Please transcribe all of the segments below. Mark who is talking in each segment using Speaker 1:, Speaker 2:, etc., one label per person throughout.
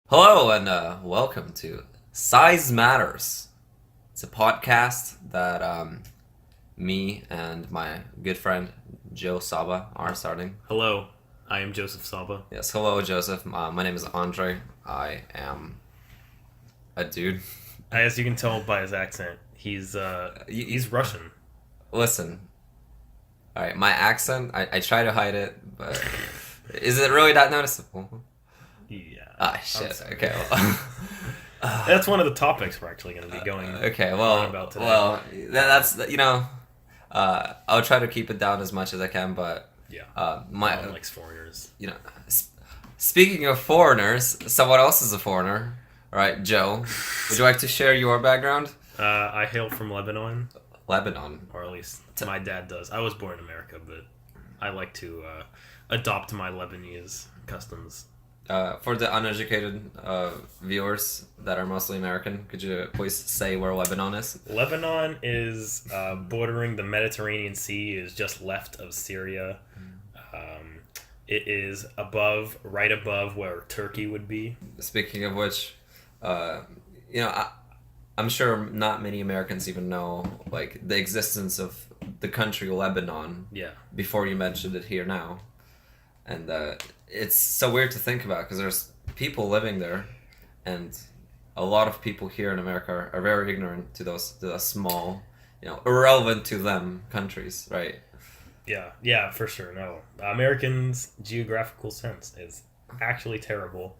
Speaker 1: Hello and welcome to Size Matters. It's a podcast that me and my good friend Joe Saba are starting.
Speaker 2: Hello, I am Joseph Saba.
Speaker 1: Yes, hello Joseph. My name is Andre. I am a dude.
Speaker 2: As you can tell by his accent, he's Russian.
Speaker 1: Listen, all right, my accent. I try to hide it, but is it really that noticeable?
Speaker 2: Yeah.
Speaker 1: Ah, shit. Okay. Well.
Speaker 2: That's one of the topics we're actually going to be going
Speaker 1: Okay. Well.
Speaker 2: on about today.
Speaker 1: Well, that's I'll try to keep it down as much as I can, but
Speaker 2: Yeah.
Speaker 1: my
Speaker 2: No one likes foreigners.
Speaker 1: speaking of foreigners, someone else is a foreigner, right? Joe, would you like to share your background?
Speaker 2: I hail from Lebanon,
Speaker 1: Lebanon.
Speaker 2: or at least my dad does. I was born in America, but I like to adopt my Lebanese customs.
Speaker 1: For the uneducated viewers that are mostly American, could you please say where Lebanon is?
Speaker 2: Lebanon is bordering the Mediterranean Sea, is just left of Syria. It is right above where Turkey would be.
Speaker 1: Speaking of which, I'm sure not many Americans even know like the existence of the country Lebanon.
Speaker 2: Yeah.
Speaker 1: Before you mentioned it here now, and it's so weird to think about because there's people living there, and a lot of people here in America are very ignorant to those small, irrelevant to them countries, right?
Speaker 2: Yeah, for sure. No, Americans' geographical sense is actually terrible.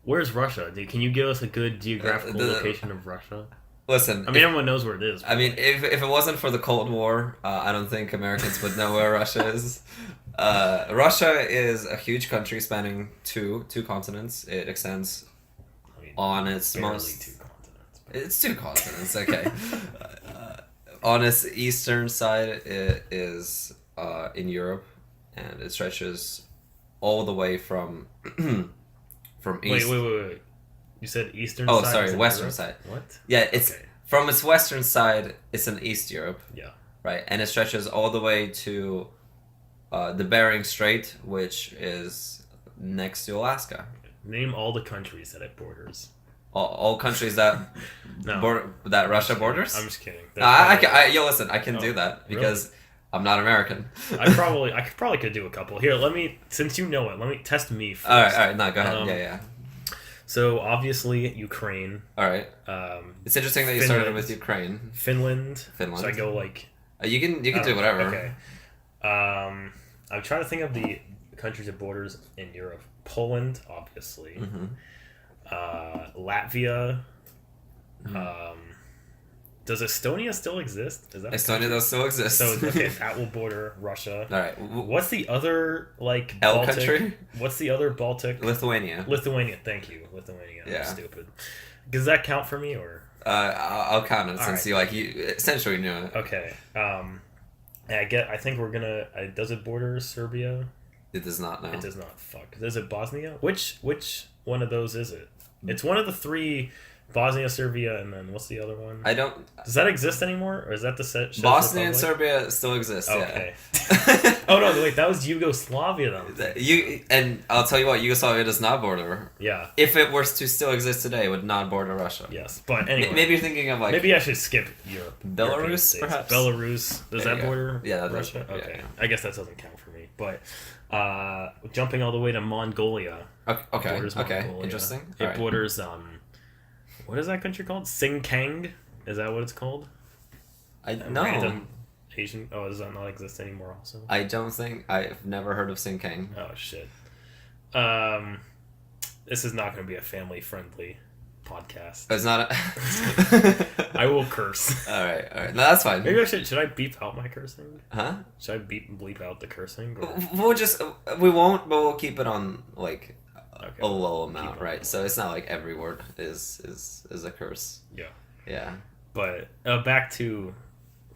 Speaker 2: Where's Russia? Dude, can you give us a good geographical location of Russia?
Speaker 1: Listen,
Speaker 2: I mean, everyone knows where it is.
Speaker 1: I mean, if it wasn't for the Cold War, I don't think Americans would know where Russia is. Russia is a huge country spanning two continents. It extends on its
Speaker 2: barely
Speaker 1: most.
Speaker 2: two continents.
Speaker 1: It's two continents, okay. On its eastern side, it is in Europe, and it stretches all the way from east.
Speaker 2: Wait. You said eastern
Speaker 1: Oh,
Speaker 2: side?
Speaker 1: sorry,
Speaker 2: Is it
Speaker 1: western
Speaker 2: Europe?
Speaker 1: side.
Speaker 2: What?
Speaker 1: Yeah, it's
Speaker 2: Okay.
Speaker 1: from its western side. It's in East Europe,
Speaker 2: Yeah.
Speaker 1: right, and it stretches all the way to the Bering Strait, which is next to Alaska.
Speaker 2: Name all the countries that it borders.
Speaker 1: All countries that
Speaker 2: No.
Speaker 1: that Russia borders.
Speaker 2: I'm just kidding.
Speaker 1: Listen, I can do that because I'm not American.
Speaker 2: I probably could do a couple. Here, since you know it, let me test me first.
Speaker 1: All right, no, go ahead. Yeah.
Speaker 2: So obviously Ukraine.
Speaker 1: All right. It's interesting that you started with Ukraine.
Speaker 2: Finland.
Speaker 1: Finland.
Speaker 2: So I go like.
Speaker 1: You can do whatever.
Speaker 2: Okay. I'm trying to think of the countries it borders in Europe. Poland, obviously.
Speaker 1: Mm-hmm.
Speaker 2: Latvia. Does Estonia still exist? Is that
Speaker 1: Estonia does still exist.
Speaker 2: So okay, that will border Russia.
Speaker 1: All right.
Speaker 2: What's the other
Speaker 1: L
Speaker 2: Baltic?
Speaker 1: country?
Speaker 2: What's the other Baltic?
Speaker 1: Lithuania.
Speaker 2: Lithuania. Thank you, Lithuania.
Speaker 1: Yeah.
Speaker 2: I'm stupid. Does that count for me or?
Speaker 1: I'll count it
Speaker 2: All
Speaker 1: since
Speaker 2: right.
Speaker 1: you essentially knew it.
Speaker 2: Okay. I think we're gonna. Does it border Serbia?
Speaker 1: It does not know.
Speaker 2: It does not. Fuck. Is it Bosnia? Which one of those is it? It's one of the three. Bosnia, Serbia, and then what's the other one?
Speaker 1: I don't.
Speaker 2: Does that exist anymore, or is that the Czech
Speaker 1: Bosnia and
Speaker 2: Republic?
Speaker 1: Serbia still exist.
Speaker 2: Okay.
Speaker 1: Yeah.
Speaker 2: Oh no! Wait, that was Yugoslavia then.
Speaker 1: And I'll tell you what, Yugoslavia does not border.
Speaker 2: Yeah.
Speaker 1: If it were to still exist today, it would not border Russia.
Speaker 2: Yes, but anyway.
Speaker 1: Maybe you're thinking of like
Speaker 2: Maybe I should skip Europe. European
Speaker 1: Belarus,
Speaker 2: states.
Speaker 1: perhaps.
Speaker 2: Belarus. Does
Speaker 1: There
Speaker 2: that
Speaker 1: you go.
Speaker 2: border
Speaker 1: Yeah, that does.
Speaker 2: Russia?
Speaker 1: Yeah,
Speaker 2: Okay.
Speaker 1: yeah.
Speaker 2: I guess that doesn't count for me. But jumping all the way to Mongolia.
Speaker 1: Okay.
Speaker 2: Borders
Speaker 1: Okay.
Speaker 2: Mongolia.
Speaker 1: Interesting.
Speaker 2: It
Speaker 1: Alright.
Speaker 2: borders what is that country called? Singkang? Is that what it's called?
Speaker 1: No.
Speaker 2: Random Asian. Oh, does that not exist anymore? Also.
Speaker 1: I don't think I've never heard of Sinkang.
Speaker 2: Oh shit. This is not going to be a family friendly podcast.
Speaker 1: It's not.
Speaker 2: I will curse.
Speaker 1: All right. No, that's fine.
Speaker 2: Maybe I should I beep out my cursing?
Speaker 1: Huh?
Speaker 2: Should I bleep out the cursing? Or?
Speaker 1: We won't, but we'll keep it on like
Speaker 2: Okay.
Speaker 1: a low amount,
Speaker 2: Keep it
Speaker 1: right?
Speaker 2: low.
Speaker 1: So it's not like every word is a curse.
Speaker 2: Yeah.
Speaker 1: Yeah.
Speaker 2: But back to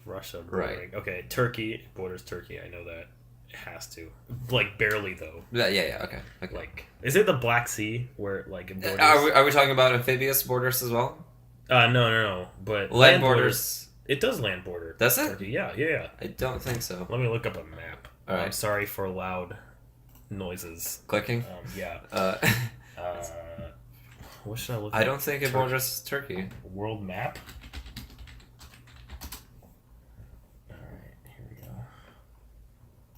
Speaker 2: Russia. Bordering.
Speaker 1: Right.
Speaker 2: Okay. Turkey borders Turkey. I know that. It has to. Like barely though.
Speaker 1: Yeah. Okay.
Speaker 2: Like, is it the Black Sea where it borders?
Speaker 1: Are we talking about amphibious borders as well?
Speaker 2: No. But
Speaker 1: Land borders.
Speaker 2: It does land border.
Speaker 1: Does it?
Speaker 2: Turkey. Yeah.
Speaker 1: I don't think so.
Speaker 2: Let me look up a map.
Speaker 1: All right.
Speaker 2: I'm sorry for loud noises.
Speaker 1: Clicking.
Speaker 2: Yeah. What should I look?
Speaker 1: I don't think it borders Turkey.
Speaker 2: World map. All right, here we go.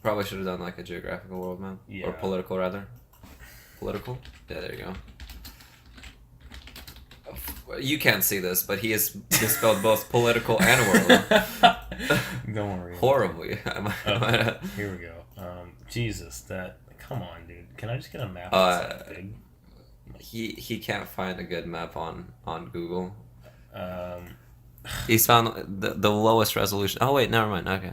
Speaker 1: Probably should have done like a geographical world map,
Speaker 2: Yeah.
Speaker 1: or political rather. Political. Yeah, there you go. You can't see this, but he has misspelled both political and world.
Speaker 2: Don't worry.
Speaker 1: Horribly.
Speaker 2: Here we go. Jesus, come on, dude. Can I just get a map that's that big?
Speaker 1: He can't find a good map on Google.
Speaker 2: Um,
Speaker 1: He's found the lowest resolution. Oh wait, never mind. Okay.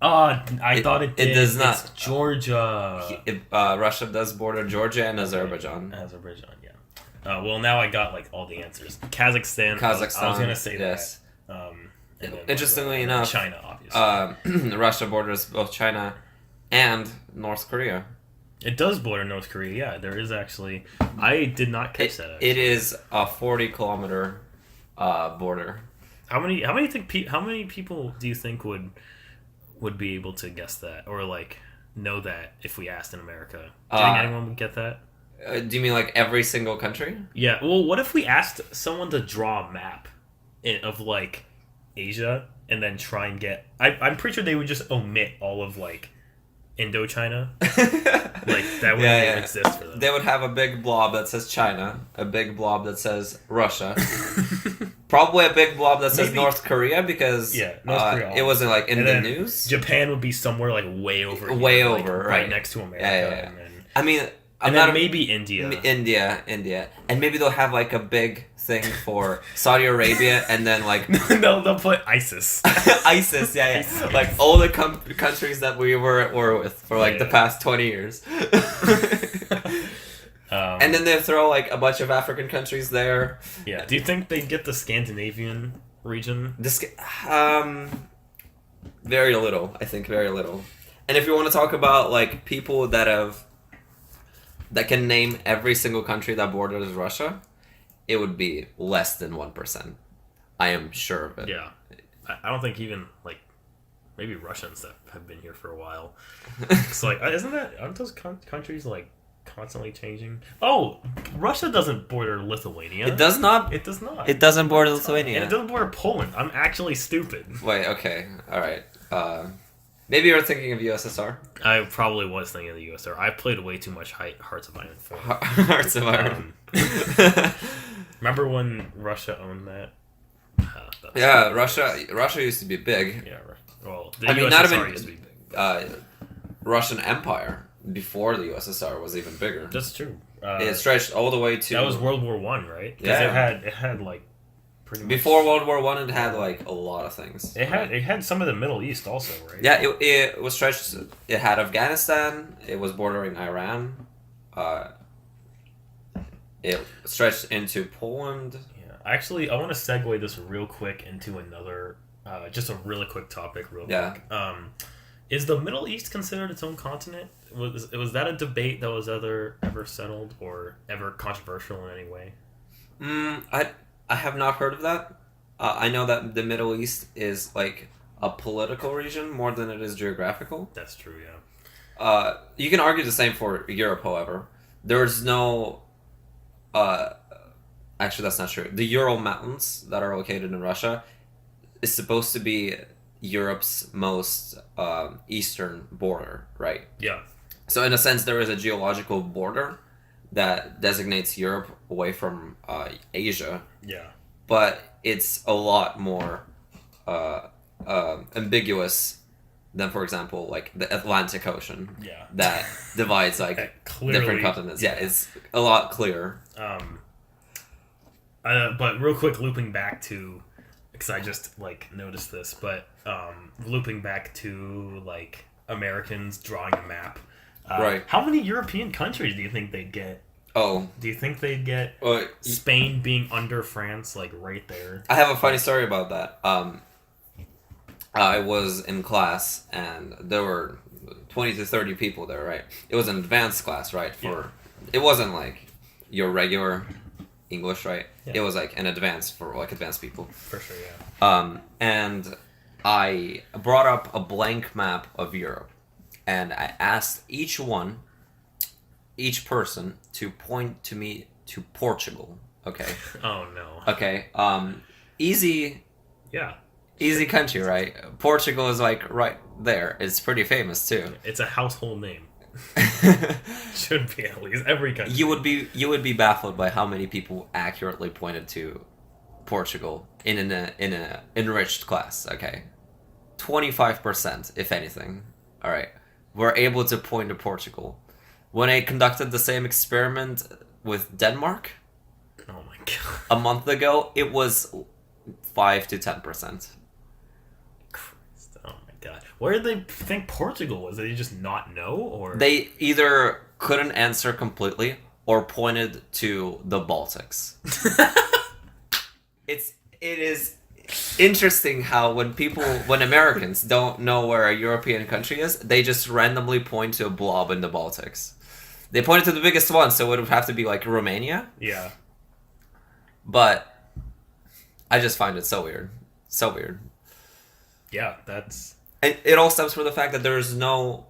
Speaker 2: I thought it did.
Speaker 1: It does not.
Speaker 2: It's Georgia.
Speaker 1: Russia does border Georgia and Azerbaijan.
Speaker 2: Azerbaijan, yeah. Well, now I got like all the answers. Kazakhstan. I was gonna say
Speaker 1: yes.
Speaker 2: that. And then,
Speaker 1: Interestingly enough,
Speaker 2: China, obviously.
Speaker 1: Russia borders both China and North Korea.
Speaker 2: It does border North Korea. Yeah, there is actually. I did not catch that. Actually.
Speaker 1: It is a 40-kilometer border.
Speaker 2: How many people do you think would be able to guess that or like know that if we asked in America? Do you think anyone would get that?
Speaker 1: Do you mean like every single country?
Speaker 2: Yeah. Well, what if we asked someone to draw a map of like Asia and then try and get? I'm pretty sure they would just omit all of like Indochina. Like that wouldn't even exist for them.
Speaker 1: They would have a big blob that says China, a big blob that says Russia, probably a big blob that says North Korea because
Speaker 2: North Korea.
Speaker 1: It wasn't like in the news.
Speaker 2: Japan would be somewhere like way over,
Speaker 1: right
Speaker 2: next to America.
Speaker 1: Yeah.
Speaker 2: And then,
Speaker 1: I mean,
Speaker 2: maybe India,
Speaker 1: and maybe they'll have like a big thing for Saudi Arabia, and then like
Speaker 2: they'll put ISIS,
Speaker 1: ISIS, like all the countries that we were at war with for like the past 20 years. And then they throw like a bunch of African countries there.
Speaker 2: Yeah. Do you think they'd get the Scandinavian region?
Speaker 1: Very little. I think very little. And if you want to talk about like people that can name every single country that borders Russia, it would be less than 1%. I am sure of it.
Speaker 2: Yeah. I don't think even like maybe Russians that have been here for a while. It's like aren't those countries like constantly changing? Oh, Russia doesn't border Lithuania.
Speaker 1: It does not.
Speaker 2: It does not.
Speaker 1: It doesn't border Lithuania.
Speaker 2: And it doesn't border Poland. I'm actually stupid.
Speaker 1: Wait, okay. All right. Maybe you're thinking of USSR?
Speaker 2: I probably was thinking of the USSR. I played way too much Hearts of Iron 4.
Speaker 1: Hearts of Iron.
Speaker 2: Remember when Russia owned that?
Speaker 1: Yeah, Russia used to be big.
Speaker 2: Yeah, well, the USSR used to be big.
Speaker 1: Russian Empire before the USSR was even bigger.
Speaker 2: That's true.
Speaker 1: It stretched all the way to...
Speaker 2: That was World War One, right?
Speaker 1: Yeah.
Speaker 2: It had like pretty much...
Speaker 1: Before World War One, it had like a lot of things.
Speaker 2: It had some of the Middle East also, right?
Speaker 1: Yeah, it was stretched. It had Afghanistan. It was bordering Iran. It stretched into Poland.
Speaker 2: Yeah, actually, I want to segue this real quick into another, just a really quick topic, quick. Is the Middle East considered its own continent? Was that a debate that was ever settled or ever controversial in any way?
Speaker 1: I have not heard of that. I know that the Middle East is like a political region more than it is geographical.
Speaker 2: That's true, yeah.
Speaker 1: You can argue the same for Europe, however. There's no... actually, that's not true. The Ural Mountains that are located in Russia is supposed to be Europe's most eastern border, right?
Speaker 2: Yeah.
Speaker 1: So in a sense, there is a geological border that designates Europe away from Asia.
Speaker 2: Yeah.
Speaker 1: But it's a lot more ambiguous than, for example, like the Atlantic Ocean.
Speaker 2: Yeah.
Speaker 1: That divides like different continents. Yeah, it's a lot clearer.
Speaker 2: But real quick, looping back to, because I just like noticed this, but looping back to like Americans drawing a map.
Speaker 1: Right.
Speaker 2: How many European countries do you think they'd get?
Speaker 1: Oh.
Speaker 2: Do you think they'd get Spain being under France, like right there?
Speaker 1: I have a funny story about that. I was in class and there were 20 to 30 people there, right? It was an advanced class, right? It wasn't like your regular English, right? Yeah. It was like an advanced for like advanced people.
Speaker 2: For sure, yeah.
Speaker 1: And I brought up a blank map of Europe and I asked each person to point to me to Portugal. Okay.
Speaker 2: Oh no.
Speaker 1: Okay. Easy.
Speaker 2: Yeah.
Speaker 1: Easy country, right? Portugal is like right there. It's pretty famous too.
Speaker 2: It's a household name. Should be, at least every country.
Speaker 1: You would be baffled by how many people accurately pointed to Portugal in a enriched class. Okay, 25%, if anything. All right, were able to point to Portugal. When I conducted the same experiment with Denmark,
Speaker 2: oh my god,
Speaker 1: a month ago, it was 5 to 10%.
Speaker 2: Oh my god, where did they think Portugal was? Did they just not know, or
Speaker 1: they either couldn't answer completely or pointed to the Baltics? It is interesting how when Americans don't know where a European country is, they just randomly point to a blob in the Baltics. They pointed to the biggest one, so it would have to be like Romania.
Speaker 2: Yeah.
Speaker 1: But I just find it so weird. So weird.
Speaker 2: Yeah, that's...
Speaker 1: It all stems from the fact that there is no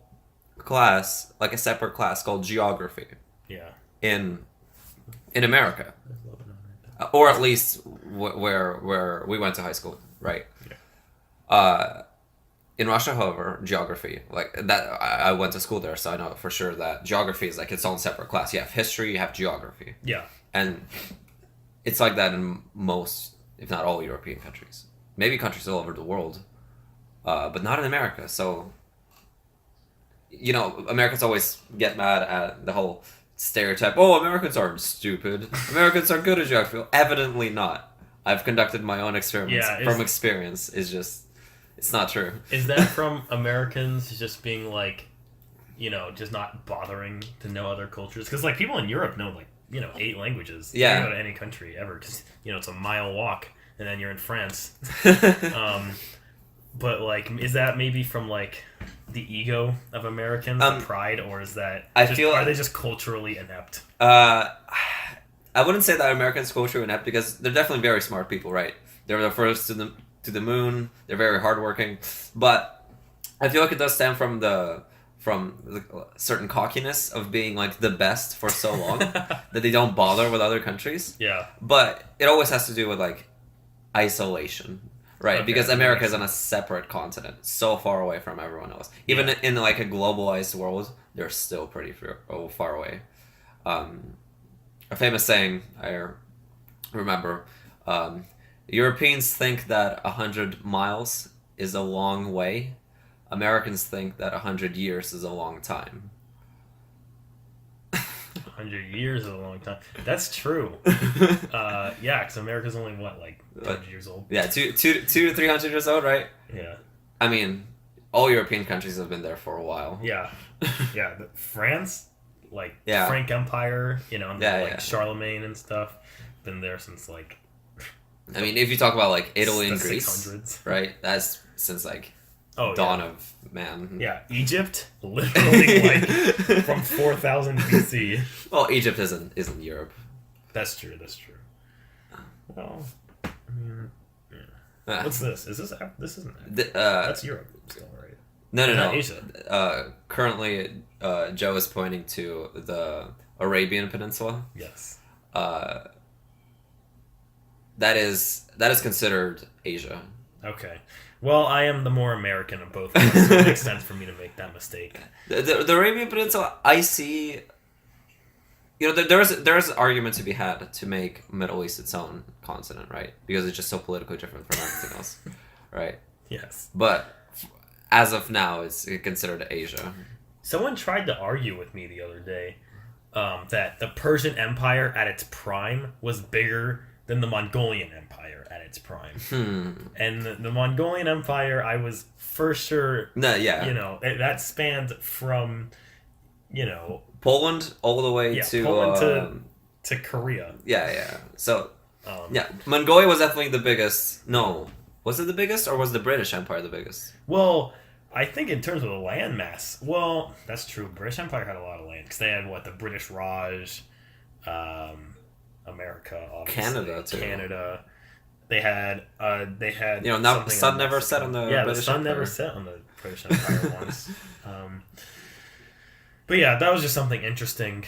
Speaker 1: class, like a separate class called geography.
Speaker 2: Yeah.
Speaker 1: In America. Or at least where we went to high school, right? Yeah. In Russia, however, geography, like that, I went to school there, so I know for sure that geography is like its own separate class. You have history, you have geography.
Speaker 2: Yeah. And
Speaker 1: it's like that in most, if not all, European countries. Maybe countries all over the world, but not in America. So, you know, Americans always get mad at the whole stereotype. Oh, Americans aren't stupid. Americans are good at geography. Evidently not. I've conducted my own experiments from experience. It's not true.
Speaker 2: Is that from Americans just being like, you know, just not bothering to know other cultures? Because like people in Europe know like, you know, 8 languages.
Speaker 1: Yeah.
Speaker 2: You can go to any country ever because, you know, it's a mile walk and then you're in France. But like, is that maybe from like the ego of Americans, the pride, or is that are they just culturally inept?
Speaker 1: I wouldn't say that Americans culturally inept because they're definitely very smart people, right? They were the first to the moon. They're very hardworking, but I feel like it does stem from the certain cockiness of being like the best for so long that they don't bother with other countries.
Speaker 2: Yeah,
Speaker 1: but it always has to do with like isolation. Right, okay, because America is on a separate continent, so far away from everyone else. Even in like a globalized world, they're still pretty far away. A famous saying I remember: Europeans think that 100 miles is a long way. Americans think that 100 years is a long time.
Speaker 2: 100 years is a long time. That's true. Yeah, because America's only what, like 100 years old.
Speaker 1: Yeah, two to 300 years old, right?
Speaker 2: Yeah.
Speaker 1: I mean, all European countries have been there for a while.
Speaker 2: Yeah, yeah. France, like Frank Empire, you know, like Charlemagne and stuff, been there since like.
Speaker 1: I mean, if you talk about like Italy and Greece,
Speaker 2: 600s.
Speaker 1: right? That's since like. Dawn of man.
Speaker 2: Yeah, Egypt, literally like from 4000 BC.
Speaker 1: Well, Egypt isn't Europe.
Speaker 2: That's true. Well, I mean, what's this? Is this? This isn't. That's Europe still, right?
Speaker 1: No.
Speaker 2: Asia.
Speaker 1: Currently, Joe is pointing to the Arabian Peninsula.
Speaker 2: Yes.
Speaker 1: That is considered Asia.
Speaker 2: Okay. Well, I am the more American of both of us, so it makes sense for me to make that mistake.
Speaker 1: The Arabian Peninsula, I see... You know, there's an argument to be had to make Middle East its own continent, right? Because it's just so politically different from everything else, right?
Speaker 2: Yes.
Speaker 1: But as of now, it's considered Asia.
Speaker 2: Someone tried to argue with me the other day that the Persian Empire at its prime was bigger than the Mongolian Empire at its prime. And the Mongolian Empire, I was for sure...
Speaker 1: No, yeah.
Speaker 2: You know, that spanned from, you know...
Speaker 1: Poland all the way to...
Speaker 2: Poland to Korea.
Speaker 1: Yeah. So, Mongolia was definitely the biggest. No. Was it the biggest, or was the British Empire the biggest?
Speaker 2: Well, I think in terms of the land mass... Well, that's true. British Empire had a lot of land, because they had, the British Raj... America, obviously.
Speaker 1: Canada too.
Speaker 2: Canada. They had. You
Speaker 1: know, now the sun never set on the.
Speaker 2: Yeah,
Speaker 1: British
Speaker 2: the sun
Speaker 1: Empire.
Speaker 2: never set on the British Empire once. But yeah, that was just something interesting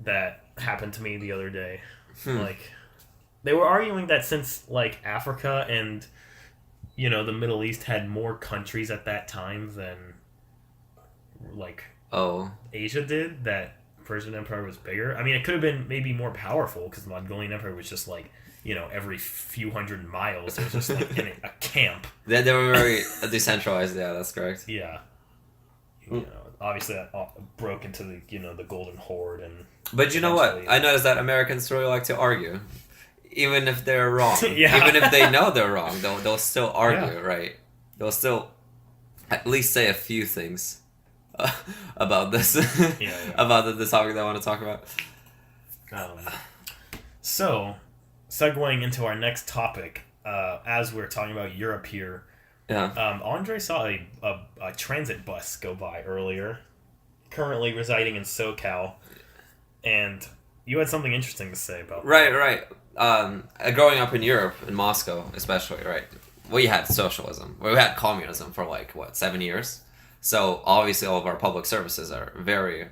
Speaker 2: that happened to me the other day. Like, they were arguing that since like Africa and the Middle East had more countries at that time than like Asia did, that Persian Empire was bigger. I mean, it could have been maybe more powerful because the Mongolian Empire was just like every few hundred miles there was just like in a camp.
Speaker 1: They were very decentralized. Yeah, that's correct.
Speaker 2: Yeah. Obviously that broke into the the Golden Horde and.
Speaker 1: But you know what? I noticed that Americans really like to argue, even if they're wrong.
Speaker 2: Yeah.
Speaker 1: Even if they know they're wrong, they'll still argue, right? They'll still at least say a few things about this, about the topic that I want to talk about.
Speaker 2: So, segueing into our next topic, as we're talking about Europe here.
Speaker 1: Yeah.
Speaker 2: Andre saw a transit bus go by earlier, currently residing in SoCal, and you had something interesting to say about that.
Speaker 1: Right. Growing up in Europe, in Moscow especially, right, we had socialism. We had communism for 7 years. So obviously all of our public services are very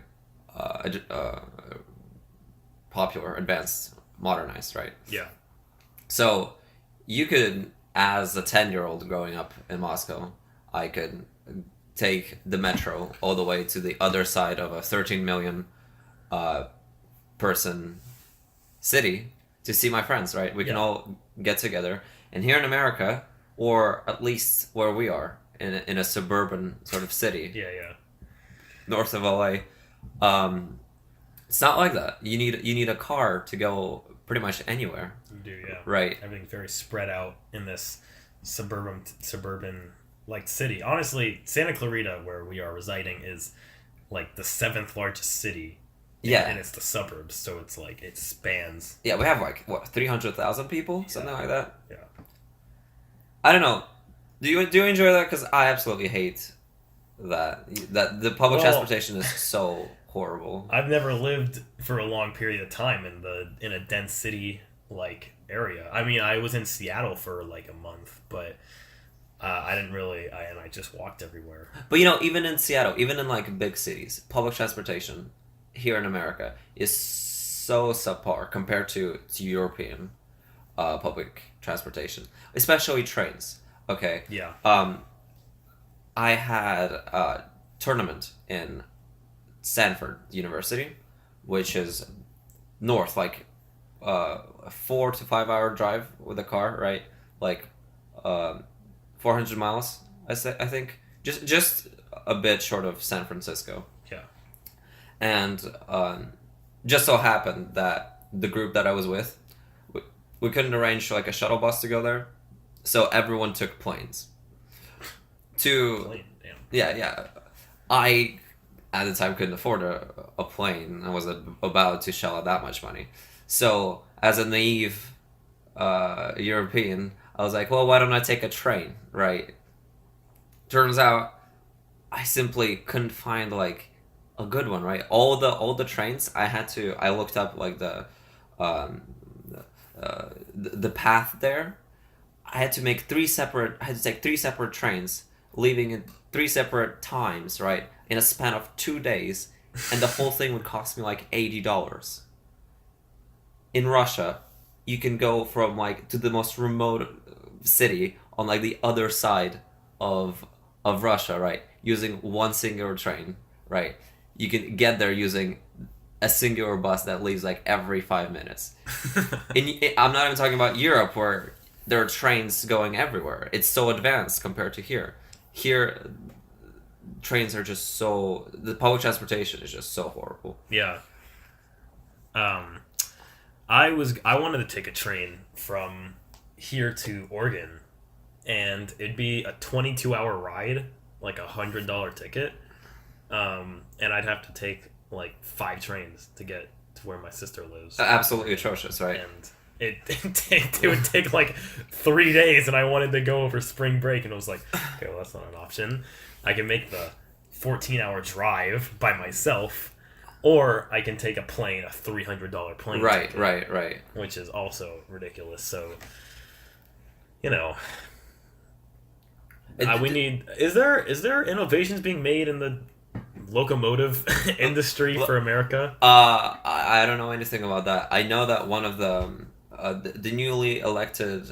Speaker 1: popular, advanced, modernized, right?
Speaker 2: Yeah.
Speaker 1: So you could, as a 10-year-old growing up in Moscow, I could take the metro all the way to the other side of a 13 million person city to see my friends, right? We can all get together. And here in America, or at least where we are, in a suburban sort of city, north of LA, it's not like that. You need a car to go pretty much anywhere.
Speaker 2: You do, yeah.
Speaker 1: Right.
Speaker 2: Everything's very spread out in this suburban like city. Honestly, Santa Clarita, where we are residing, is like the 7th largest city. And it's the suburbs, so it's like it spans.
Speaker 1: Yeah, we have 300,000 people, something like that.
Speaker 2: Yeah.
Speaker 1: I don't know. Do you enjoy that? Because I absolutely hate that the public transportation is so horrible.
Speaker 2: I've never lived for a long period of time in a dense city like area. I mean, I was in Seattle for like a month, but I didn't really. I just walked everywhere.
Speaker 1: But even in Seattle, even in like big cities, public transportation here in America is so subpar compared to European public transportation, especially trains. Okay.
Speaker 2: Yeah.
Speaker 1: I had a tournament in Stanford University, which is north, like a 4 to 5 hour drive with a car, right? Like 400 miles, I think, just a bit short of San Francisco.
Speaker 2: Yeah.
Speaker 1: And just so happened that the group that I was with, we couldn't arrange like a shuttle bus to go there, so everyone took planes.
Speaker 2: Plane, damn.
Speaker 1: Yeah. I at the time couldn't afford a plane. I wasn't about to shell out that much money. So as a naive European, I was like, well, why don't I take a train, right? Turns out I simply couldn't find like a good one, right? All the trains I looked up like the path there. I had to take 3 separate trains, leaving at 3 separate times, right? In a span of 2 days, and the whole thing would cost me like $80. In Russia, you can go from like to the most remote city on like the other side of Russia, right? Using one singular train, right? You can get there using a singular bus that leaves like every 5 minutes. I'm not even talking about Europe where there are trains going everywhere. It's so advanced compared to here. Here, trains are just so... The public transportation is just so horrible.
Speaker 2: Yeah. I wanted to take a train from here to Oregon, and it'd be a 22-hour ride, like $100 ticket, and I'd have to take like 5 trains to get to where my sister lives.
Speaker 1: Absolutely atrocious, right?
Speaker 2: And it would take like 3 days, and I wanted to go over spring break, and it was like, okay, well, that's not an option. I can make the 14-hour drive by myself, or I can take a plane, a $300 plane ticket,
Speaker 1: right.
Speaker 2: which is also ridiculous. So, we need. Is there innovations being made in the locomotive industry for America?
Speaker 1: I don't know anything about that. I know that one of the the newly elected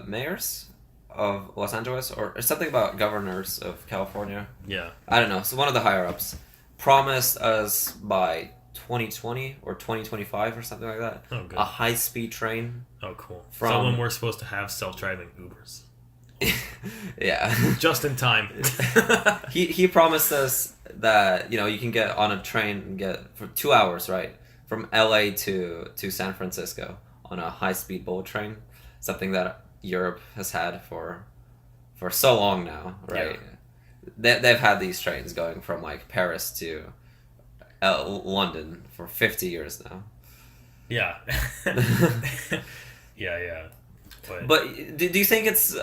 Speaker 1: mayors of Los Angeles, or something about governors of California.
Speaker 2: Yeah.
Speaker 1: I don't know. So one of the higher ups promised us by 2020 or 2025 or something like that.
Speaker 2: Oh, good.
Speaker 1: A high-speed train.
Speaker 2: Oh, cool.
Speaker 1: From...
Speaker 2: So when we're supposed to have self-driving Ubers.
Speaker 1: Yeah.
Speaker 2: Just in time.
Speaker 1: He promised us that, you can get on a train and get for 2 hours, right? From LA to San Francisco on a high-speed bullet train. Something that Europe has had for so long now, right? Yeah. They've had these trains going from like Paris to London for 50 years now.
Speaker 2: Yeah. Yeah.
Speaker 1: But do you think it's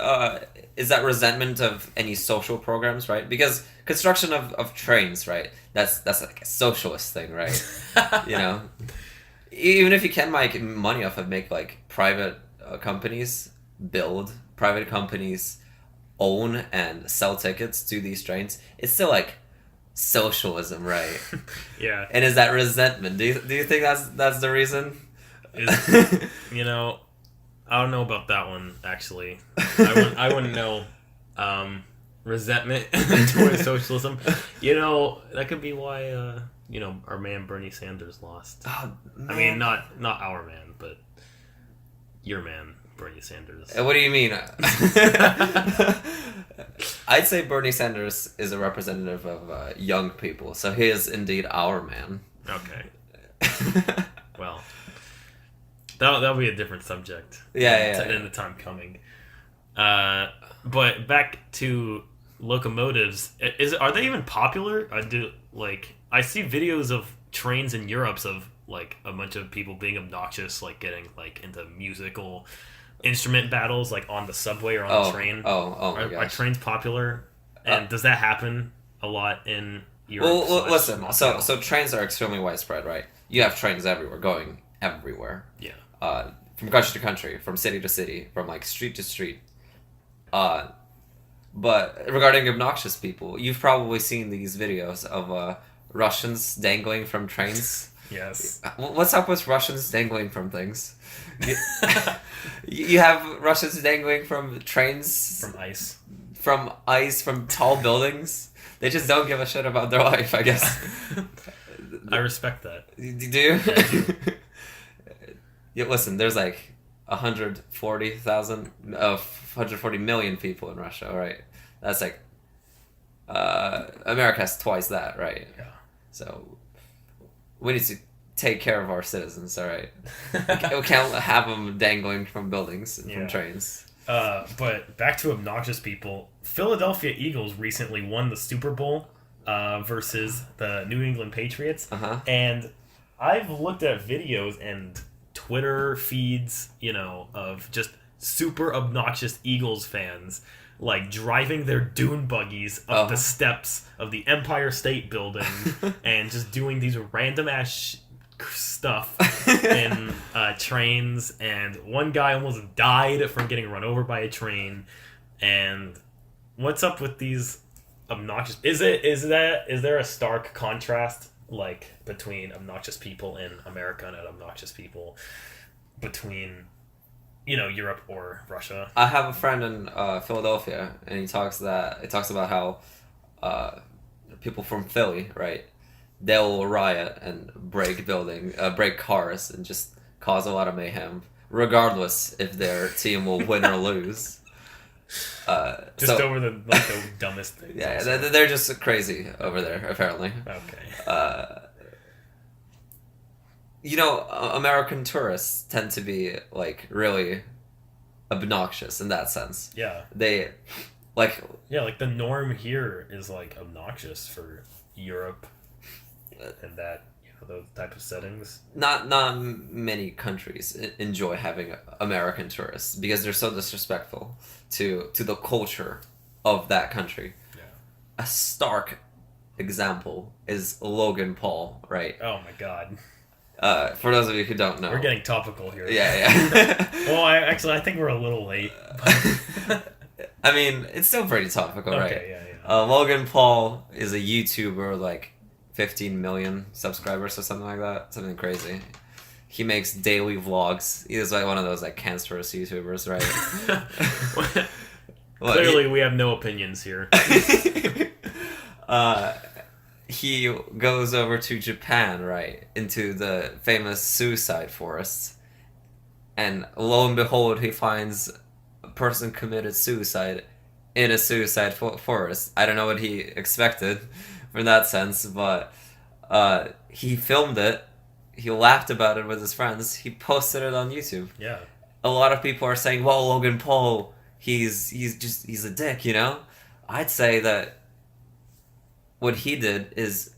Speaker 1: is that resentment of any social programs, right? Because construction of trains, right? That's like a socialist thing, right? Even if you can make money off of make private companies build, private companies own and sell tickets to these trains, it's still like socialism, right?
Speaker 2: Yeah.
Speaker 1: And is that resentment? Do you think that's the reason?
Speaker 2: I don't know about that one, actually. I wouldn't know. Resentment towards socialism. That could be why, our man Bernie Sanders lost.
Speaker 1: Oh, man.
Speaker 2: I mean, not our man, but your man, Bernie Sanders.
Speaker 1: What do you mean? I'd say Bernie Sanders is a representative of young people, so he is indeed our man.
Speaker 2: Okay. Well... That'll be a different subject.
Speaker 1: Yeah.
Speaker 2: In the time coming. But back to locomotives. Are they even popular? I see videos of trains in Europe of like a bunch of people being obnoxious, like getting like into musical instrument battles, like on the subway or on the train.
Speaker 1: Oh my gosh.
Speaker 2: Are trains popular? And does that happen a lot in Europe?
Speaker 1: Well, listen. So trains are extremely widespread, right? You have trains everywhere, going everywhere.
Speaker 2: Yeah.
Speaker 1: From country to country, from city to city, from like street to street. But regarding obnoxious people, you've probably seen these videos of Russians dangling from trains.
Speaker 2: Yes.
Speaker 1: What's up with Russians dangling from things? You have Russians dangling from trains.
Speaker 2: From ice.
Speaker 1: From tall buildings. They just don't give a shit about their life, I guess.
Speaker 2: I respect that.
Speaker 1: Do you? Yeah. Yeah, listen, there's like 140 million people in Russia, right? That's like America has twice that, right?
Speaker 2: Yeah.
Speaker 1: So we need to take care of our citizens, all right? We can't have them dangling from buildings and from trains.
Speaker 2: But back to obnoxious people. Philadelphia Eagles recently won the Super Bowl versus the New England Patriots.
Speaker 1: Uh-huh.
Speaker 2: And I've looked at videos and Twitter feeds, of just super obnoxious Eagles fans, like driving their dune buggies up the steps of the Empire State Building and just doing these random ass stuff in trains. And one guy almost died from getting run over by a train. And what's up with these obnoxious? Is there a stark contrast? Like between obnoxious people in America and obnoxious people between, Europe or Russia.
Speaker 1: I have a friend in Philadelphia, and he talks about how people from Philly, right? They'll riot and break cars, and just cause a lot of mayhem, regardless if their team will win or lose.
Speaker 2: Over the dumbest things.
Speaker 1: Yeah, they're just crazy over there, apparently.
Speaker 2: Okay.
Speaker 1: American tourists tend to be like really obnoxious in that sense.
Speaker 2: Yeah.
Speaker 1: They like
Speaker 2: the norm here is like obnoxious for Europe and that those type of settings.
Speaker 1: Not many countries enjoy having American tourists because they're so disrespectful to the culture of that country.
Speaker 2: Yeah.
Speaker 1: A stark example is Logan Paul, right?
Speaker 2: Oh my god.
Speaker 1: For those of you who don't know,
Speaker 2: we're getting topical here.
Speaker 1: Yeah.
Speaker 2: Well, I think we're a little late.
Speaker 1: I mean, it's still pretty topical, right?
Speaker 2: Okay, yeah.
Speaker 1: Logan Paul is a YouTuber with like 15 million subscribers or something like that. Something crazy. He makes daily vlogs. He's like one of those like cancerous YouTubers, right?
Speaker 2: Clearly, we have no opinions here.
Speaker 1: He goes over to Japan, right, into the famous suicide forests, and lo and behold, he finds a person committed suicide in a suicide forest. I don't know what he expected from that sense, but he filmed it. He laughed about it with his friends. He posted it on YouTube.
Speaker 2: Yeah.
Speaker 1: A lot of people are saying, "Well, Logan Paul, he's a dick," you know? I'd say that what he did is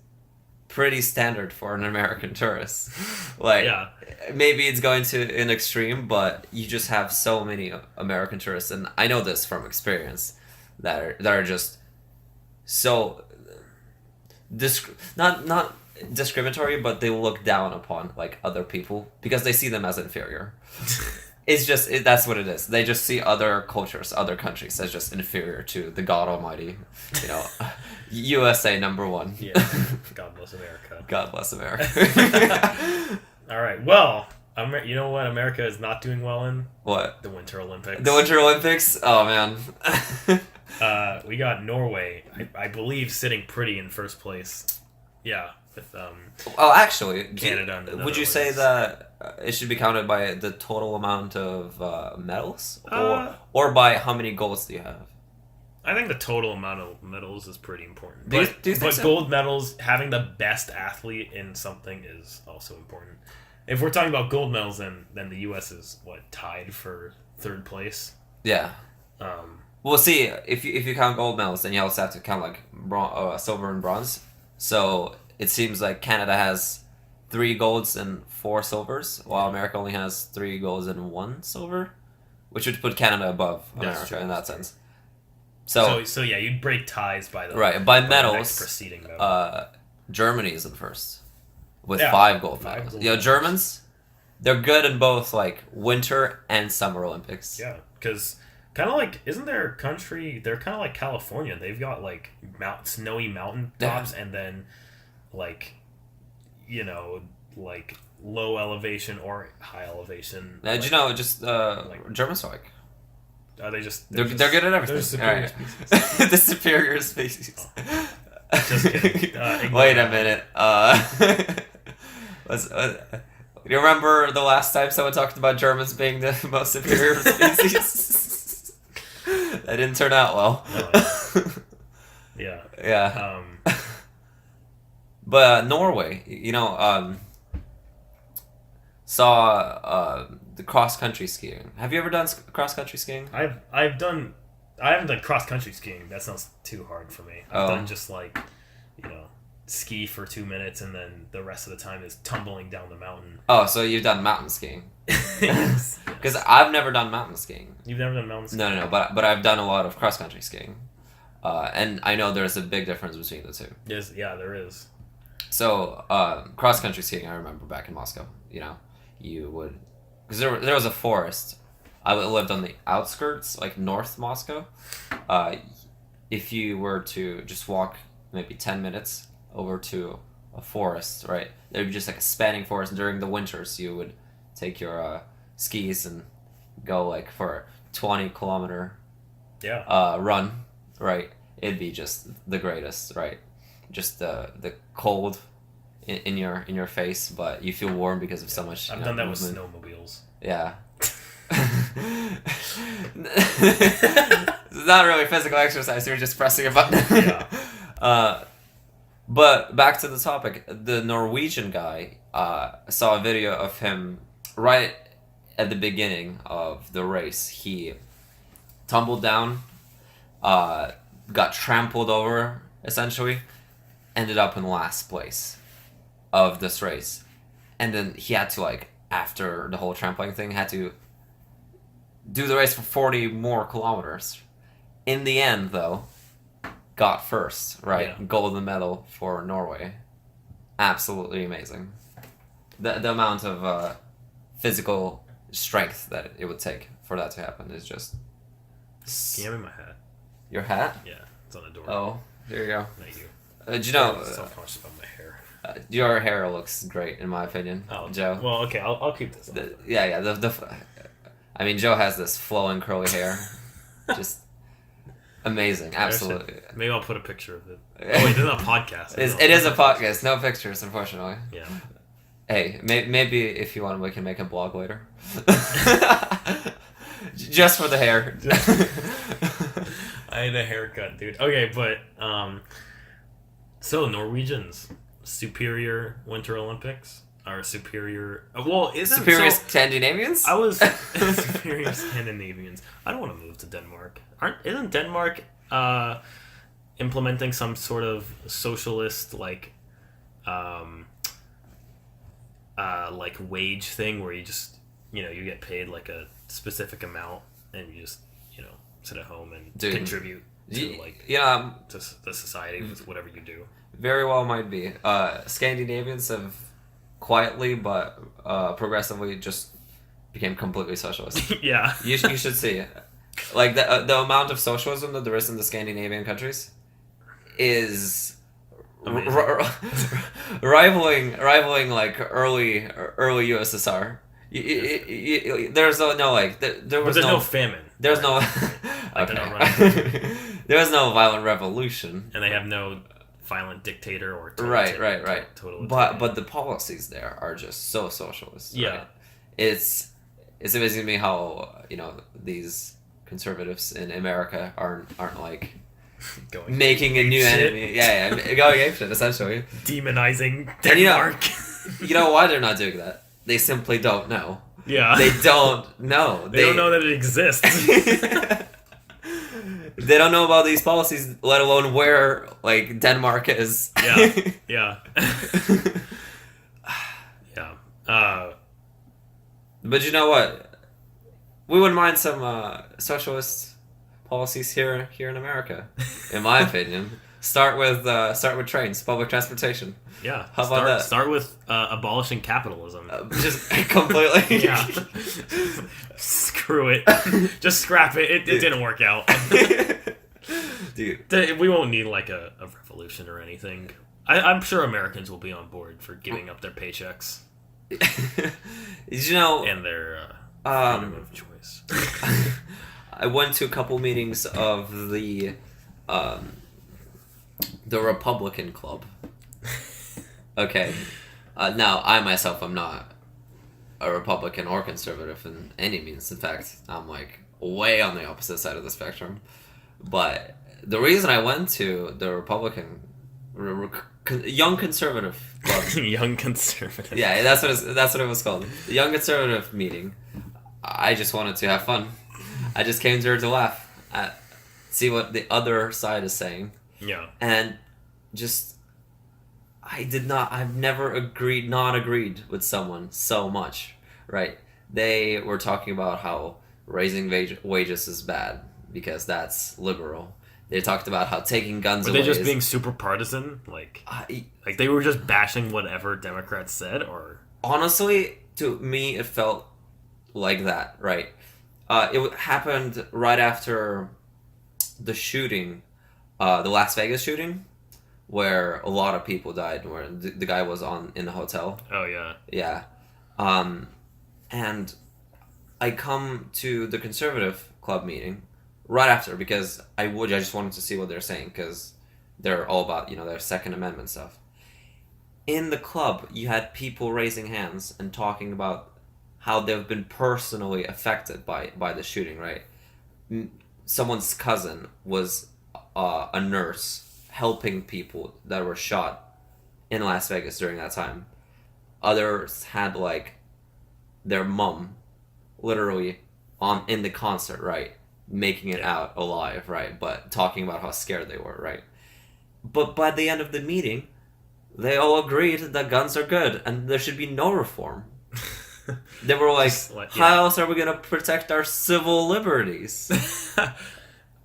Speaker 1: pretty standard for an American tourist. Like,
Speaker 2: yeah.
Speaker 1: Maybe it's going to an extreme, but you just have so many American tourists, and I know this from experience, that are just so not discriminatory, but they look down upon like other people because they see them as inferior. It's just that's what it is. They just see other cultures, other countries as just inferior to the God Almighty. You know, USA #1.
Speaker 2: Yeah. God bless America.
Speaker 1: God bless America.
Speaker 2: All right. Well, you know what America is not doing well in?
Speaker 1: What?
Speaker 2: The Winter Olympics.
Speaker 1: The Winter Olympics? Oh man.
Speaker 2: We got Norway, I believe, sitting pretty in first place. Yeah. With
Speaker 1: oh, actually,
Speaker 2: Canada.
Speaker 1: Would you say that it should be counted by the total amount of medals, or by how many golds do you have?
Speaker 2: I think the total amount of medals is pretty important.
Speaker 1: Do you think so?
Speaker 2: Gold medals, having the best athlete in something is also important. If we're talking about gold medals, then the U.S. is tied for third place.
Speaker 1: Yeah. Well, see, if you count gold medals, then you also have to count like silver and bronze. So it seems like Canada has 3 golds and 4 silvers, while America only has 3 golds and 1 silver, which would put Canada above America in that sense. So
Speaker 2: yeah, you'd break ties by the
Speaker 1: by medals.
Speaker 2: The next preceding medal.
Speaker 1: Germany is in first with 5 gold medals. Germans, they're good in both like Winter and Summer Olympics.
Speaker 2: Yeah, because kind of like, isn't their country? They're kind of like California. They've got like snowy mountain tops, and then like, like low elevation or high elevation.
Speaker 1: Did you know just Germans are like.
Speaker 2: Are they just?
Speaker 1: They're good at everything.
Speaker 2: Superior species.
Speaker 1: The superior species.
Speaker 2: Oh. Just kidding.
Speaker 1: Wait a minute. You remember the last time someone talked about Germans being the most superior species? That didn't turn out well.
Speaker 2: No. Yeah.
Speaker 1: Yeah. But Norway, saw the cross-country skiing. Have you ever done cross-country skiing?
Speaker 2: I haven't done cross-country skiing. That sounds too hard for me. I've done just like, ski for 2 minutes, and then the rest of the time is tumbling down the mountain.
Speaker 1: Oh, so you've done mountain skiing?
Speaker 2: Yes.
Speaker 1: Because I've never done mountain skiing.
Speaker 2: You've never done mountain skiing?
Speaker 1: No, but I've done a lot of cross-country skiing. And I know there's a big difference between the two.
Speaker 2: Yes, yeah, there is.
Speaker 1: So, cross-country skiing, I remember back in Moscow, you would... Because there was a forest. I lived on the outskirts, like North Moscow. If you were to just walk maybe 10 minutes over to a forest, right? There would be just like a spanning forest during the winters. You would take your skis and go like for a 20-kilometer run, right? It'd be just the greatest, right? Just the cold in your face, but you feel warm because of so much.
Speaker 2: I've done that
Speaker 1: movement.
Speaker 2: with snowmobiles.
Speaker 1: Yeah. It's not really physical exercise. You're just pressing a button.
Speaker 2: Yeah.
Speaker 1: But back to the topic. The Norwegian guy, saw a video of him right at the beginning of the race. He tumbled down, got trampled over, essentially, ended up in last place of this race. And then he had to, after the whole trampling thing, had to do the race for 40 more kilometers. In the end, though, got first, right? Yeah. Golden medal for Norway. Absolutely amazing. The amount of physical strength that it would take for that to happen is just...
Speaker 2: Can you have me my hat?
Speaker 1: Your hat?
Speaker 2: Yeah, it's on the door.
Speaker 1: Oh, here you go.
Speaker 2: Thank you.
Speaker 1: Do you know...
Speaker 2: I'm self-conscious about my hair.
Speaker 1: Your hair looks great, in my opinion, Joe.
Speaker 2: Well, okay, I'll keep this.
Speaker 1: I mean, Joe has this flowing curly hair, just amazing, absolutely.
Speaker 2: Maybe I'll put a picture of it. Oh wait, this is not a podcast.
Speaker 1: It is a podcast, no pictures, unfortunately.
Speaker 2: Yeah.
Speaker 1: Hey, maybe if you want, we can make a blog later. Just for the hair.
Speaker 2: I had a haircut, dude. Okay, but so Norwegians, superior Winter Olympics are superior. Well, isn't
Speaker 1: superior Scandinavians?
Speaker 2: I was superior Scandinavians. I don't want to move to Denmark. Isn't Denmark implementing some sort of socialist like wage thing where you just you get paid like a specific amount and you just sit at home and contribute to to the society with whatever you do.
Speaker 1: Very well might be. Scandinavians have quietly but progressively just became completely socialist.
Speaker 2: Yeah.
Speaker 1: You should see it. Like the amount of socialism that there is in the Scandinavian countries is rivaling like early USSR. There's there was
Speaker 2: no famine.
Speaker 1: There's no okay. There was no violent revolution,
Speaker 2: and they have no violent dictator or
Speaker 1: right. But the policies there are just so socialist.
Speaker 2: Yeah,
Speaker 1: right? It's amazing to me how these conservatives in America aren't like making a new enemy. Yeah, going apeshit essentially.
Speaker 2: Demonizing Denmark.
Speaker 1: And you know why they're not doing that? They simply don't know.
Speaker 2: Yeah.
Speaker 1: They don't know.
Speaker 2: They don't know that it exists.
Speaker 1: They don't know about these policies, let alone where like Denmark is.
Speaker 2: Yeah. Yeah.
Speaker 1: But you know what? We wouldn't mind some socialist policies here in America, in my opinion. Start with trains, public transportation.
Speaker 2: Yeah.
Speaker 1: How about that?
Speaker 2: Start with abolishing capitalism.
Speaker 1: Just completely.
Speaker 2: Yeah. Screw it. Just scrap it. It didn't work out.
Speaker 1: Dude.
Speaker 2: We won't need like a revolution or anything. I'm sure Americans will be on board for giving up their paychecks. And their freedom of choice.
Speaker 1: I went to a couple meetings of the Republican Club. Okay. Now, I myself am not a Republican or conservative in any means. In fact, I'm like way on the opposite side of the spectrum. But the reason I went to the Republican Young Conservative Club.
Speaker 2: Young Conservative.
Speaker 1: Yeah, that's what it was called. The Young Conservative meeting. I just wanted to have fun. I just came there to laugh at see what the other side is saying.
Speaker 2: Yeah.
Speaker 1: And just I've never not agreed with someone so much, right? They were talking about how raising wages is bad because that's liberal. They talked about how taking guns away.
Speaker 2: Were they just being super partisan? Like they were just bashing whatever Democrats said, or
Speaker 1: honestly, to me, it felt like that, right? It happened right after the shooting, the Las Vegas shooting, where a lot of people died, where the guy was in the hotel.
Speaker 2: Oh, yeah.
Speaker 1: Yeah. And I come to the Conservative Club meeting right after because I just wanted to see what they're saying because they're all about, their Second Amendment stuff. In the club, you had people raising hands and talking about how they've been personally affected by the shooting, right? Someone's cousin was a nurse helping people that were shot in Las Vegas during that time. Others had like their mom literally in the concert, right? Making it out alive, right? But talking about how scared they were, right? But by the end of the meeting, they all agreed that guns are good and there should be no reform. They were like, how else are we going to protect our civil liberties?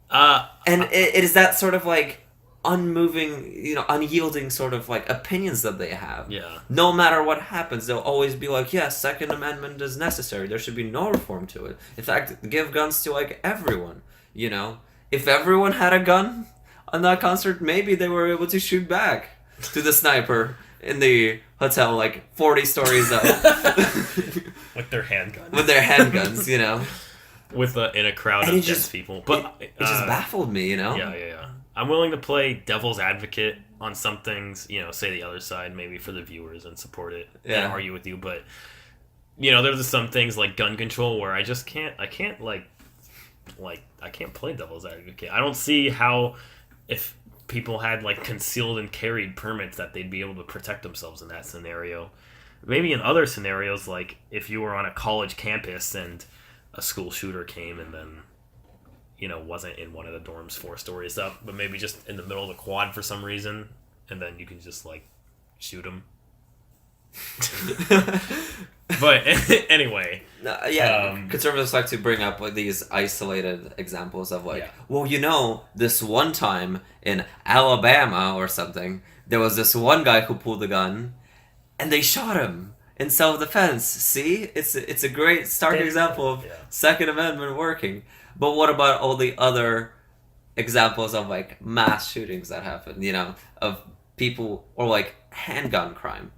Speaker 1: And it is that sort of like unmoving, unyielding sort of like opinions that they have.
Speaker 2: Yeah.
Speaker 1: No matter what happens, they'll always be like, yes, Second Amendment is necessary. There should be no reform to it. In fact, give guns to like everyone, If everyone had a gun on that concert, maybe they were able to shoot back to the sniper in the hotel, like 40 stories up,
Speaker 2: with their handguns.
Speaker 1: With their handguns, you know.
Speaker 2: In a crowd of dense people. But
Speaker 1: it just baffled me, you know.
Speaker 2: Yeah. I'm willing to play devil's advocate on some things, you know, say the other side maybe for the viewers and support it and argue with you, but you know, there's some things like gun control where I just can't I can't play devil's advocate. I don't see how, if people had like concealed and carried permits, that they'd be able to protect themselves in that scenario. Maybe in other scenarios, like if you were on a college campus and a school shooter came and then, you know, wasn't in one of the dorms 4 stories up, but maybe just in the middle of the quad for some reason, and then you can just like shoot him. But anyway,
Speaker 1: conservatives like to bring up like these isolated examples of like, well, you know, this one time in Alabama or something, there was this one guy who pulled a gun, and they shot him in self-defense. See, it's a great stark example of Second Amendment working. But what about all the other examples of like mass shootings that happen? You know, of people, or like handgun crime.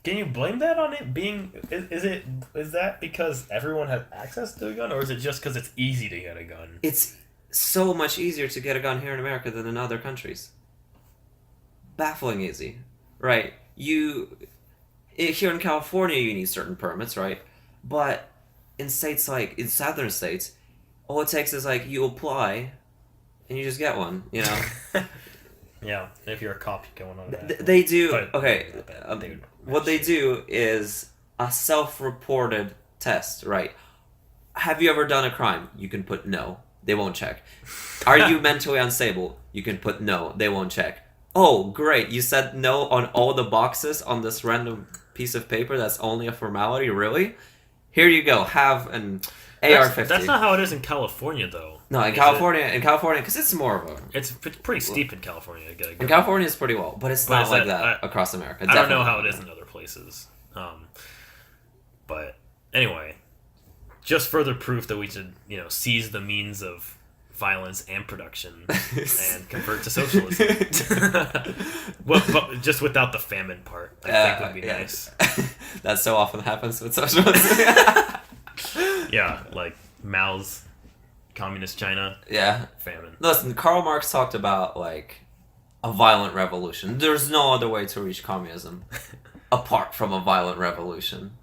Speaker 2: Can you blame that on it being? Is that because everyone has access to a gun, or is it just because it's easy to get a gun?
Speaker 1: It's so much easier to get a gun here in America than in other countries. Baffling easy, right? Here in California, you need certain permits, right? But in states like in southern states, all it takes is like you apply, and you just get one. You know.
Speaker 2: Yeah, if you're a cop, you get one on that.
Speaker 1: They do. What they do is a self-reported test, right? Have you ever done a crime? You can put no. They won't check. Are you mentally unstable? You can put no. They won't check. Oh, great. You said no on all the boxes on this random piece of paper that's only a formality? Really? Here you go. Have an AR-15.
Speaker 2: That's not how it is in California, though.
Speaker 1: No, in California, because it's more of a...
Speaker 2: It's pretty steep in California to get a gun.
Speaker 1: In California, it's pretty well, but it's not like that across America.
Speaker 2: I don't know how it is in other places. But anyway, just further proof that we should, you know, seize the means of violence and production and convert to socialism. Well, but just without the famine part, I think would be nice.
Speaker 1: That so often happens with socialism.
Speaker 2: Yeah, like Mao's Communist China.
Speaker 1: Yeah.
Speaker 2: Famine.
Speaker 1: Listen, Karl Marx talked about, like, a violent revolution. There's no other way to reach communism apart from a violent revolution.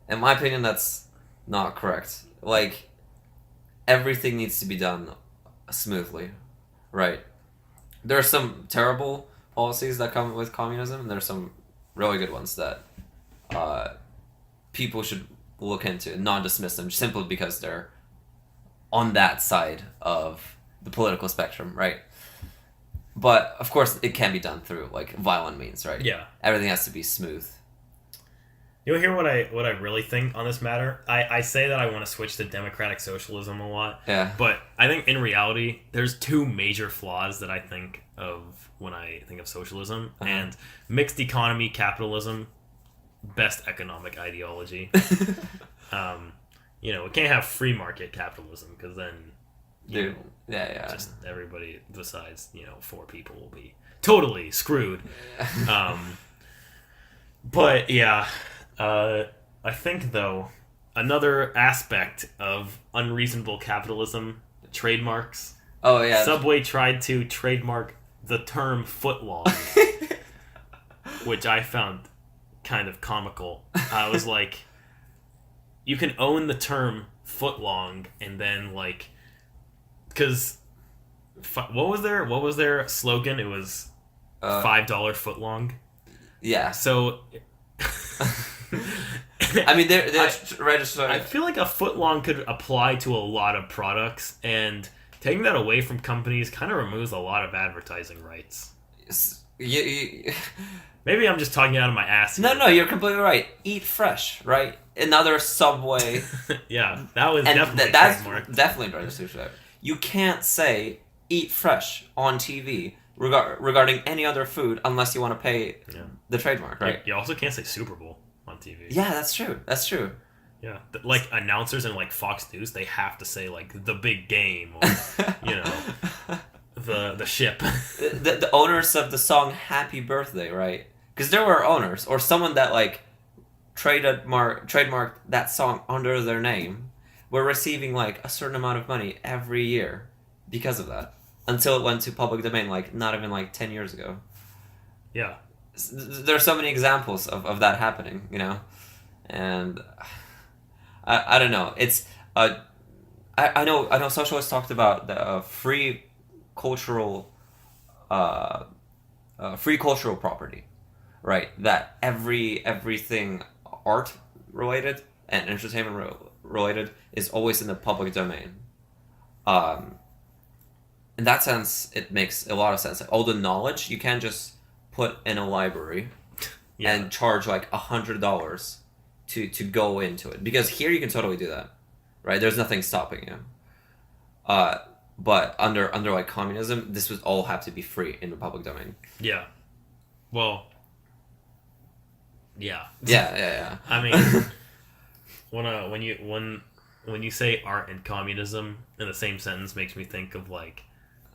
Speaker 1: In my opinion, that's not correct. Like, everything needs to be done smoothly, right? There are some terrible policies that come with communism, and there are some really good ones that people should look into and not dismiss them simply because they're on that side of the political spectrum, right? But of course, it can be done through like violent means, right?
Speaker 2: Yeah.
Speaker 1: Everything has to be smooth.
Speaker 2: You hear what I really think on this matter? I say that I want to switch to democratic socialism a lot.
Speaker 1: Yeah.
Speaker 2: But I think in reality, there's 2 major flaws that I think of when I think of socialism. Uh-huh. And mixed economy capitalism, best economic ideology. You know, we can't have free market capitalism because then, you know, just everybody besides, you know, 4 people will be totally screwed. But yeah, I think though another aspect of unreasonable capitalism, trademarks.
Speaker 1: Oh yeah,
Speaker 2: Subway tried to trademark the term footlong, which I found kind of comical. I was like, you can own the term footlong and then like, because what was their slogan? It was $5 footlong.
Speaker 1: Yeah.
Speaker 2: So
Speaker 1: I mean, they're registered.
Speaker 2: I feel like a footlong could apply to a lot of products, and taking that away from companies kind of removes a lot of advertising rights. Maybe I'm just talking out of my ass here.
Speaker 1: No, you're completely right. Eat fresh, right? Another Subway.
Speaker 2: Yeah, that was definitely
Speaker 1: that's definitely registered. You can't say eat fresh on TV regarding any other food unless you want to pay the trademark, right?
Speaker 2: You also can't say Super Bowl on TV.
Speaker 1: Yeah, that's true.
Speaker 2: Yeah, like announcers in like Fox News, they have to say like the big game or you know the ship.
Speaker 1: The owners of the song Happy Birthday, right? because there were owners or someone that like trademarked that song under their name were receiving like a certain amount of money every year because of that until it went to public domain like not even like 10 years ago.
Speaker 2: Yeah.
Speaker 1: There's so many examples of that happening, you know, and I don't know. It's I know socialists talked about the free cultural property, right? That everything art related and entertainment related is always in the public domain. In that sense, it makes a lot of sense. Like, all the knowledge you can't just put in a library and charge like $100 to go into it, because here you can totally do that, right? There's nothing stopping you. But under like communism, this would all have to be free in the public domain.
Speaker 2: Yeah. Well. Yeah.
Speaker 1: Yeah.
Speaker 2: I mean, when you say art and communism in the same sentence, makes me think of like,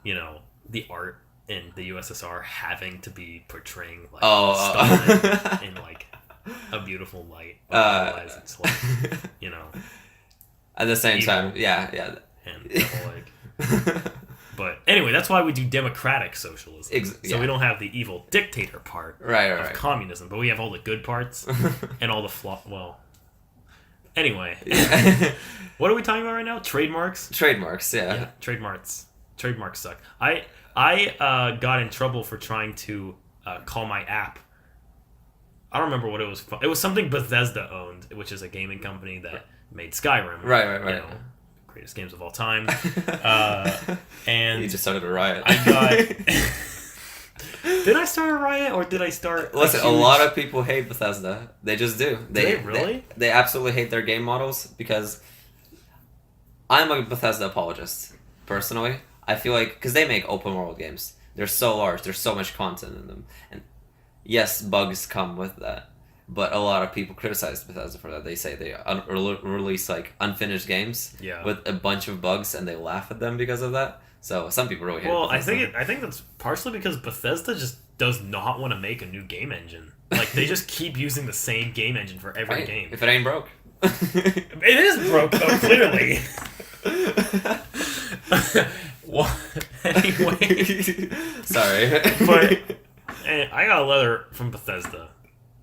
Speaker 2: you know, the art in the USSR having to be portraying like Stalin in like a beautiful light. Otherwise, it's like, you know.
Speaker 1: At the same
Speaker 2: evil.
Speaker 1: time, yeah.
Speaker 2: And the whole, like. But anyway, that's why we do democratic socialism. So we don't have the evil dictator part of communism, but we have all the good parts and all the flaw. Well, anyway, what are we talking about right now? Trademarks.
Speaker 1: Yeah.
Speaker 2: Trademarks suck. I got in trouble for trying to call my app. I don't remember what it was. It was something Bethesda owned, which is a gaming company that made Skyrim.
Speaker 1: Right.
Speaker 2: You know, greatest games of all time. And
Speaker 1: you just started a riot.
Speaker 2: I got. Did I start a riot or did I start?
Speaker 1: Listen, a lot of people hate Bethesda. They just do.
Speaker 2: Do they really?
Speaker 1: They absolutely hate their game models, because I'm a Bethesda apologist personally. I feel like because they make open world games, they're so large, there's so much content in them, and yes, bugs come with that. But a lot of people criticize Bethesda for that. They say they release like unfinished games with a bunch of bugs, and they laugh at them because of that. So some people really hate it.
Speaker 2: Well, I think that's partially because Bethesda just does not want to make a new game engine. Like, they just keep using the same game engine for every game.
Speaker 1: If it ain't broke.
Speaker 2: It is broke, though, clearly. Well, anyway.
Speaker 1: Sorry.
Speaker 2: But I got a letter from Bethesda.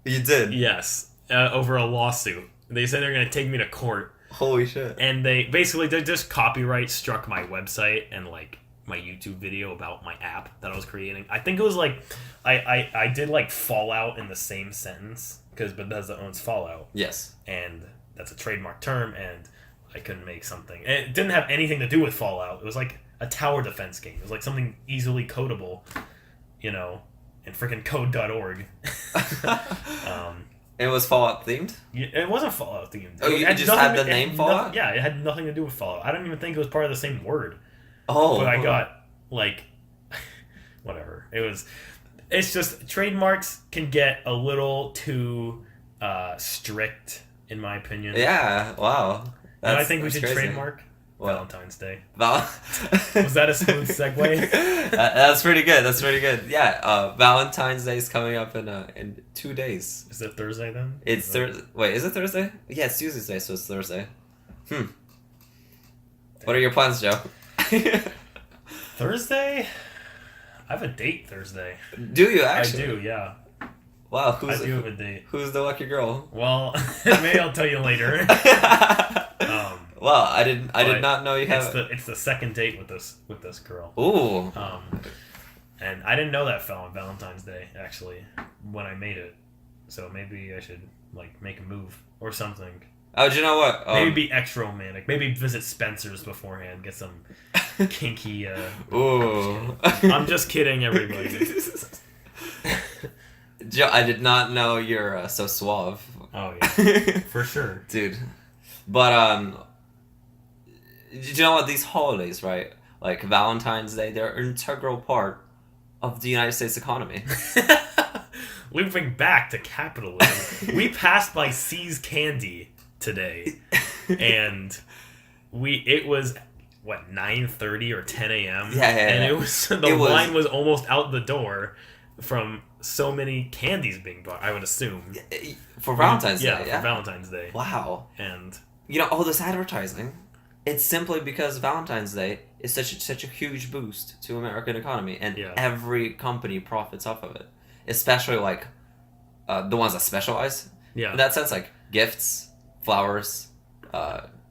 Speaker 1: You did?
Speaker 2: Yes. Over a lawsuit. They said they're going to take me to court.
Speaker 1: Holy shit.
Speaker 2: And they just copyright struck my website and like my YouTube video about my app that I was creating. I think it was like I did like Fallout in the same sentence because Bethesda owns Fallout.
Speaker 1: Yes.
Speaker 2: And that's a trademark term, and I couldn't make something. And it didn't have anything to do with Fallout. It was like a tower defense game. It was like something easily codable, you know, in freaking code.org.
Speaker 1: It was Fallout themed?
Speaker 2: It wasn't Fallout themed.
Speaker 1: Oh, you just had the name Fallout?
Speaker 2: Yeah, it had nothing to do with Fallout. I don't even think it was part of the same word.
Speaker 1: Oh.
Speaker 2: But I got, like, whatever. It's just, trademarks can get a little too strict, in my opinion.
Speaker 1: Yeah, wow.
Speaker 2: And I think we should
Speaker 1: crazy.
Speaker 2: Trademark Valentine's Day.
Speaker 1: Was
Speaker 2: that a smooth segue?
Speaker 1: That's pretty good. Yeah, Valentine's Day is coming up in 2 days.
Speaker 2: Is it Thursday then?
Speaker 1: It's Thursday. Wait, is it Thursday? Yeah, it's Tuesday, so it's Thursday. What are your plans, Joe?
Speaker 2: Thursday? I have a date Thursday.
Speaker 1: Do you actually?
Speaker 2: I do, yeah.
Speaker 1: Wow,
Speaker 2: I do have a date.
Speaker 1: Who's the lucky girl?
Speaker 2: Well, maybe I'll tell you later.
Speaker 1: Well, I did not know you have.
Speaker 2: It's the second date with this girl.
Speaker 1: Ooh.
Speaker 2: And I didn't know that fell on Valentine's Day actually when I made it, so maybe I should like make a move or something.
Speaker 1: Oh, do you know what?
Speaker 2: Maybe be extra romantic. Maybe visit Spencer's beforehand, get some kinky.
Speaker 1: Ooh.
Speaker 2: I'm just kidding, everybody.
Speaker 1: Joe, I did not know you're so suave.
Speaker 2: Oh yeah, for sure,
Speaker 1: dude. But did you know what? These holidays, right? Like Valentine's Day, they're an integral part of the United States economy.
Speaker 2: Looping back to capitalism, we passed by C's Candy today, and it was what 9:30 or 10 a.m.
Speaker 1: Yeah.
Speaker 2: And it was the line was almost out the door. from so many candies being bought, I would assume.
Speaker 1: For Valentine's Day,
Speaker 2: yeah. For Valentine's Day.
Speaker 1: Wow.
Speaker 2: And
Speaker 1: all this advertising, it's simply because Valentine's Day is such a huge boost to American economy, and every company profits off of it. Especially like the ones that specialize.
Speaker 2: Yeah.
Speaker 1: In that sense, like gifts, flowers,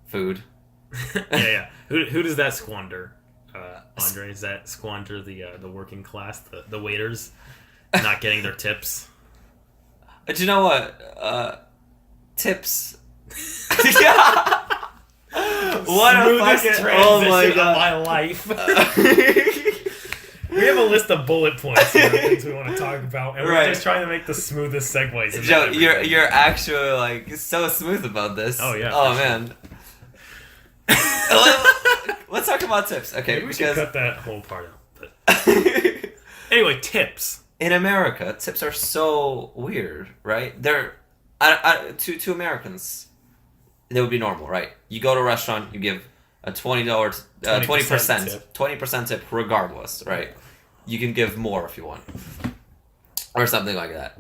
Speaker 1: food.
Speaker 2: yeah. Who does that squander? Andre, does that squander the working class, the waiters, not getting their tips?
Speaker 1: Do you know what? Tips.
Speaker 2: What a fucking transition of my life. We have a list of bullet points of things we want to talk about, and we're just trying to make the smoothest segues.
Speaker 1: Joe, you're actually like so smooth about this.
Speaker 2: Oh yeah.
Speaker 1: Oh man. Let's talk about tips. Okay,
Speaker 2: maybe we should cut that whole part out. But anyway, tips.
Speaker 1: In America, tips are so weird, right? They're to Americans, they would be normal, right? You go to a restaurant, you give a $20, 20% tip regardless, right? You can give more if you want, or something like that.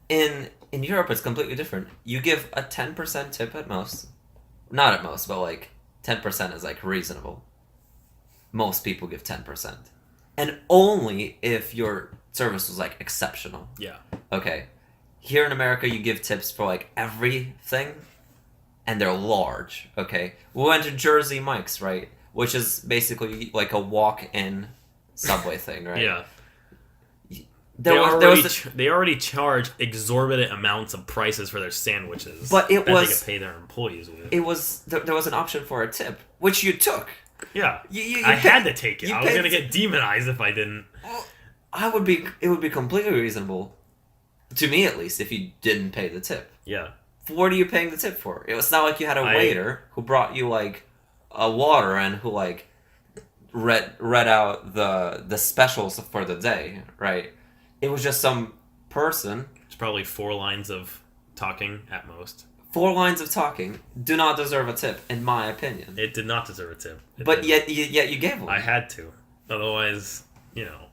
Speaker 1: In Europe, it's completely different. You give a 10% tip at most, not at most, but like 10% is like reasonable. Most people give 10%, and only if your service was like exceptional.
Speaker 2: Yeah.
Speaker 1: Okay. Here in America, you give tips for like everything, and they're large. Okay, we went to Jersey Mike's, right, which is basically like a walk-in Subway thing, right?
Speaker 2: Yeah. They already charge exorbitant amounts of prices for their sandwiches,
Speaker 1: but they could
Speaker 2: pay their employees with.
Speaker 1: There was an option for a tip, which you took.
Speaker 2: Yeah, I had to take it. I was gonna get demonized if I didn't.
Speaker 1: Well, it would be completely reasonable, to me at least, if you didn't pay the tip.
Speaker 2: Yeah.
Speaker 1: What are you paying the tip for? It was not like you had a waiter who brought you like a water and who like read out the specials for the day, right? It was just some person.
Speaker 2: It's probably 4 lines of talking at most.
Speaker 1: 4 lines of talking do not deserve a tip, in my opinion.
Speaker 2: It did not deserve a tip.
Speaker 1: Yet you gave one.
Speaker 2: I had to. Otherwise,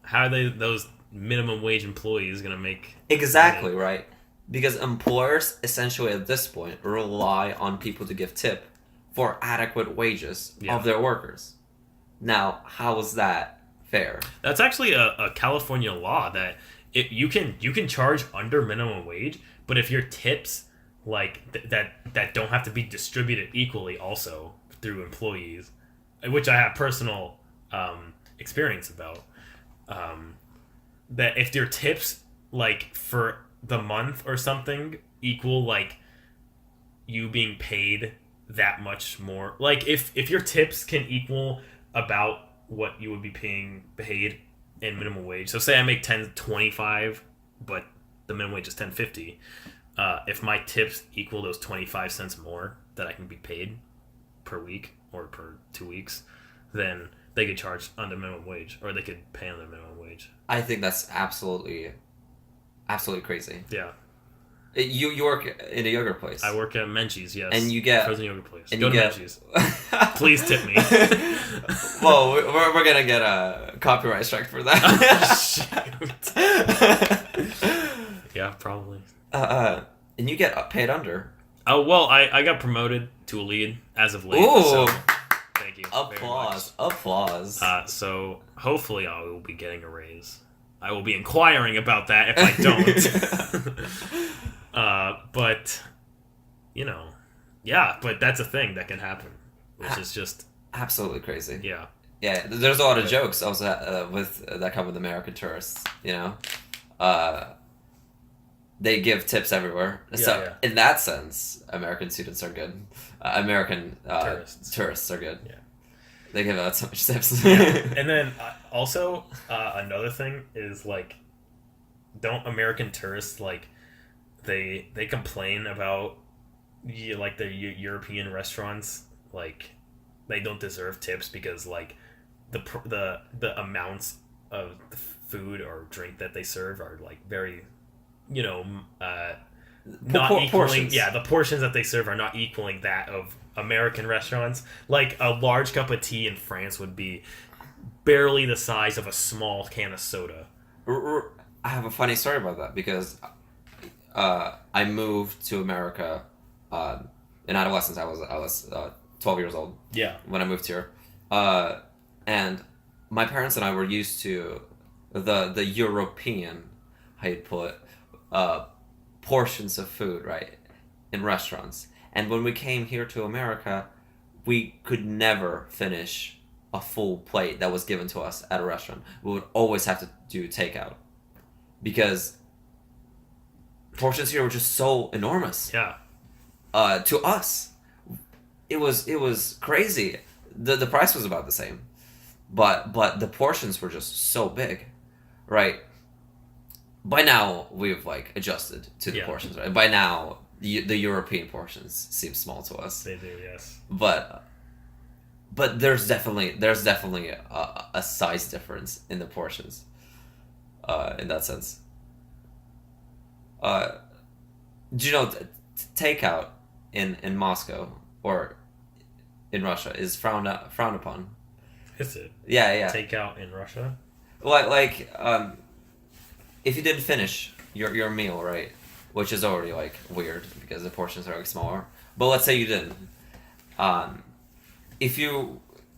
Speaker 2: how are those minimum wage employees going to make...
Speaker 1: Exactly, money? Right? Because employers, essentially at this point, rely on people to give tip for adequate wages of their workers. Now, how is that fair?
Speaker 2: That's actually a California law that you can charge under minimum wage, but if your tips like that don't have to be distributed equally also through employees, which I have personal experience about, that if your tips like for the month or something equal like you being paid that much more, like if your tips can equal about what you would be paid in minimum wage. So say I make $10.25, but the minimum wage is $10.50. If my tips equal those 25 cents more that I can be paid per week or per 2 weeks, then they could charge under minimum wage, or they could pay under minimum wage.
Speaker 1: I think that's absolutely crazy.
Speaker 2: Yeah.
Speaker 1: You work in a yogurt place.
Speaker 2: I work at Menchie's, yes.
Speaker 1: And you get...
Speaker 2: frozen yogurt place. Go to Menchie's. Please tip me.
Speaker 1: Well, we're going to get a copyright strike for that.
Speaker 2: Shoot. Yeah, probably.
Speaker 1: And you get paid under.
Speaker 2: Oh, well, I got promoted to a lead as of late.
Speaker 1: Ooh.
Speaker 2: So thank you.
Speaker 1: Applause.
Speaker 2: So hopefully I will be getting a raise. I will be inquiring about that if I don't. But, but that's a thing that can happen, which is just...
Speaker 1: Absolutely crazy.
Speaker 2: Yeah.
Speaker 1: Yeah, there's a lot of jokes also that come with American tourists, They give tips everywhere. So, in that sense, American students are good. American tourists are good. Yeah. They give out so much tips.
Speaker 2: Yeah. And then also, another thing is, like, don't American tourists, like, they complain about, like, the European restaurants, like, they don't deserve tips because, like, the amounts of the food or drink that they serve are, like, very... not equaling. Portions. Yeah, the portions that they serve are not equaling that of American restaurants. Like a large cup of tea in France would be barely the size of a small can of soda.
Speaker 1: I have a funny story about that because I moved to America in adolescence. I was 12 years old.
Speaker 2: Yeah.
Speaker 1: When I moved here, and my parents and I were used to the European, how you'd put it, portions of food, right, in restaurants. And when we came here to America, we could never finish a full plate that was given to us at a restaurant. We would always have to do takeout because portions here were just so enormous.
Speaker 2: Yeah.
Speaker 1: To us, it was crazy. The price was about the same, but the portions were just so big, right? By now we've like adjusted to the portions, right? By now the European portions seem small to us.
Speaker 2: They do, yes.
Speaker 1: But there's definitely a size difference in the portions, in that sense. Do you know takeout in Moscow or in Russia is frowned upon?
Speaker 2: Is it?
Speaker 1: Yeah.
Speaker 2: Takeout in Russia?
Speaker 1: Like if you didn't finish your meal, right, which is already like weird because the portions are like smaller. But let's say you didn't.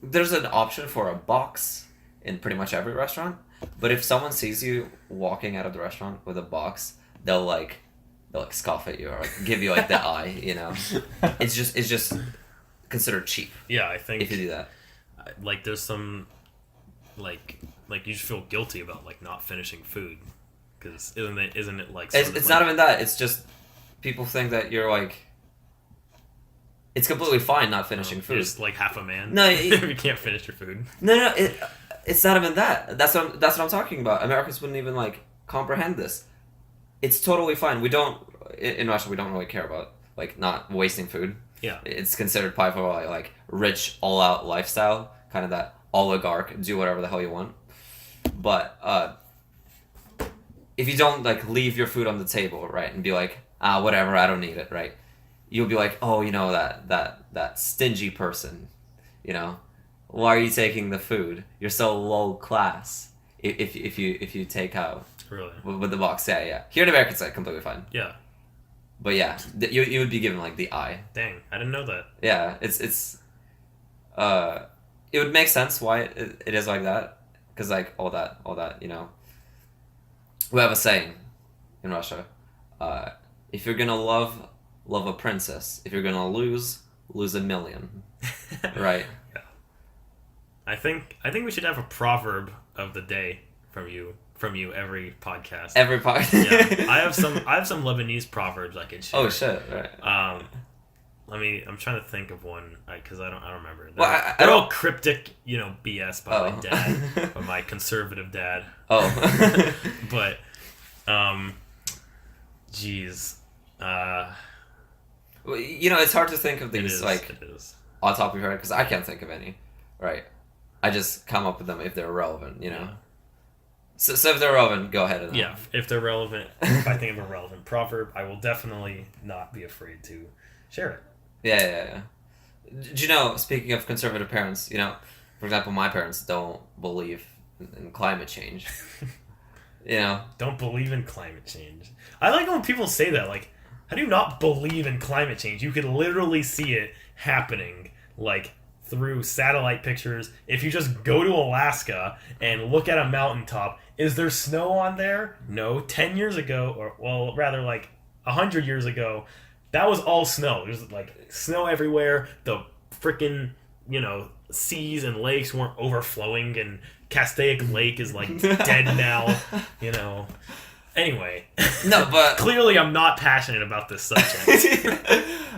Speaker 1: There's an option for a box in pretty much every restaurant, but if someone sees you walking out of the restaurant with a box, they'll scoff at you or like give you like the eye, you know. It's just considered cheap.
Speaker 2: Yeah, I think
Speaker 1: if you do that,
Speaker 2: like there's some like you just feel guilty about like not finishing food because isn't it like
Speaker 1: it's not even that. It's just people think that you're like. It's completely fine not finishing food.
Speaker 2: You're just like half a man.
Speaker 1: No,
Speaker 2: you can't finish your food.
Speaker 1: No, it's not even that. That's what I'm talking about. Americans wouldn't even like comprehend this. It's totally fine. We don't in Russia. We don't really care about like not wasting food.
Speaker 2: Yeah,
Speaker 1: it's considered part of like rich all out lifestyle, kind of that oligarch do whatever the hell you want. But if you don't like leave your food on the table, right, and be like whatever, I don't need it, right. You'll be like, oh, you know, that stingy person, you know, why are you taking the food? You're so low class. If you take out
Speaker 2: really
Speaker 1: with the box, yeah. Here in America, it's like completely fine.
Speaker 2: Yeah,
Speaker 1: but yeah, you would be given like the eye.
Speaker 2: Dang, I didn't know that.
Speaker 1: Yeah, it's it would make sense why it is like that because like all that you know. We have a saying in Russia, if you're gonna love a princess. If you're gonna lose a million. Right.
Speaker 2: Yeah. I think we should have a proverb of the day from you every podcast.
Speaker 1: Every podcast.
Speaker 2: Yeah. I have some Lebanese proverbs I could share.
Speaker 1: Oh shit! Right.
Speaker 2: I'm trying to think of one because I don't remember.
Speaker 1: They're
Speaker 2: all cryptic, you know, BS by my dad, by my conservative dad.
Speaker 1: Oh.
Speaker 2: But, geez.
Speaker 1: Well, you know, it's hard to think of these on top of your head because I can't think of any, right? I just come up with them if they're relevant, you know. Yeah. So if they're relevant, go ahead.
Speaker 2: Yeah, if they're relevant, if I think of a relevant proverb, I will definitely not be afraid to share it.
Speaker 1: Yeah. Do you know, speaking of conservative parents, you know, for example, my parents don't believe in climate change. You know,
Speaker 2: don't believe in climate change. I like when people say that, like. How do you not believe in climate change? You could literally see it happening, like, through satellite pictures. If you just go to Alaska and look at a mountaintop, is there snow on there? No. 10 years ago, or, well, rather, like, 100 years ago, that was all snow. There's, like, snow everywhere. The frickin', you know, seas and lakes weren't overflowing, and Castaic Lake is, like, dead now, you know. Anyway,
Speaker 1: no, but
Speaker 2: clearly I'm not passionate about this subject.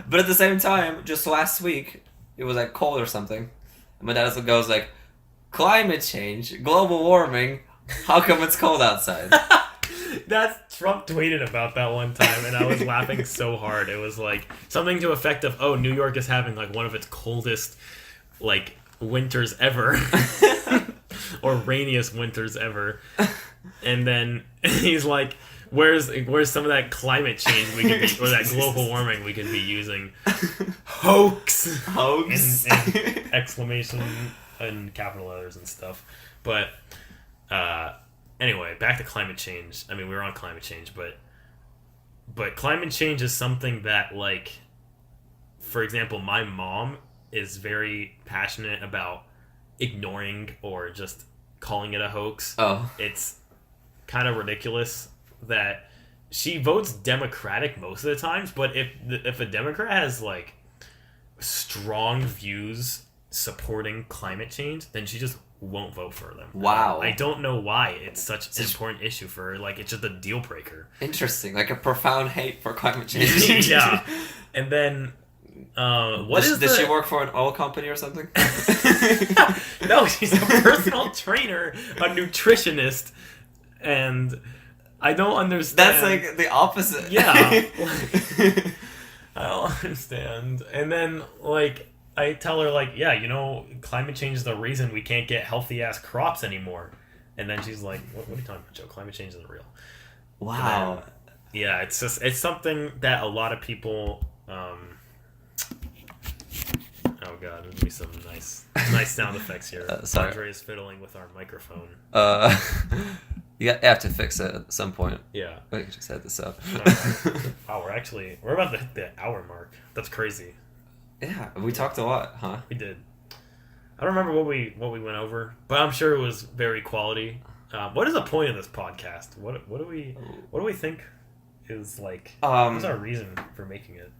Speaker 1: But at the same time, just last week it was like cold or something. And my dad goes like, "Climate change, global warming. How come it's cold outside?"
Speaker 2: Trump tweeted about that one time, and I was laughing so hard. It was like something to effect of, "Oh, New York is having like one of its coldest like winters ever, or rainiest winters ever." And then he's like, "Where's some of that climate change we could be, or that global warming we could be using?" Hoax.
Speaker 1: And
Speaker 2: exclamation and capital letters and stuff. But anyway, back to climate change. I mean, we were on climate change, but climate change is something that, like, for example, my mom is very passionate about ignoring or just calling it a hoax.
Speaker 1: Oh.
Speaker 2: It's kind of ridiculous that she votes Democratic most of the times, but if a Democrat has, like, strong views supporting climate change, then she just won't vote for them.
Speaker 1: Wow.
Speaker 2: I don't know why it's such an important issue for her. Like, it's just a deal breaker.
Speaker 1: Interesting. Like a profound hate for climate change.
Speaker 2: Yeah. And then does
Speaker 1: she work for an oil company or something?
Speaker 2: No, she's a personal trainer, a nutritionist, and I don't understand.
Speaker 1: That's like the opposite.
Speaker 2: Yeah. I don't understand. And then, like, I tell her, like, yeah, climate change is the reason we can't get healthy-ass crops anymore. And then she's like, what are you talking about, Joe? Climate change isn't real.
Speaker 1: Wow.
Speaker 2: Then, yeah, it's something that a lot of people... Oh god, there's gonna be some nice sound effects here.
Speaker 1: Sorry.
Speaker 2: Andre is fiddling with our microphone.
Speaker 1: You have to fix it at some point.
Speaker 2: Yeah.
Speaker 1: We can just set this up.
Speaker 2: Wow, we're about to hit the hour mark. That's crazy.
Speaker 1: Yeah, we talked a lot, huh?
Speaker 2: We did. I don't remember what we went over, but I'm sure it was very quality. What is the point of this podcast? What do we think is, like, what's our reason for making it?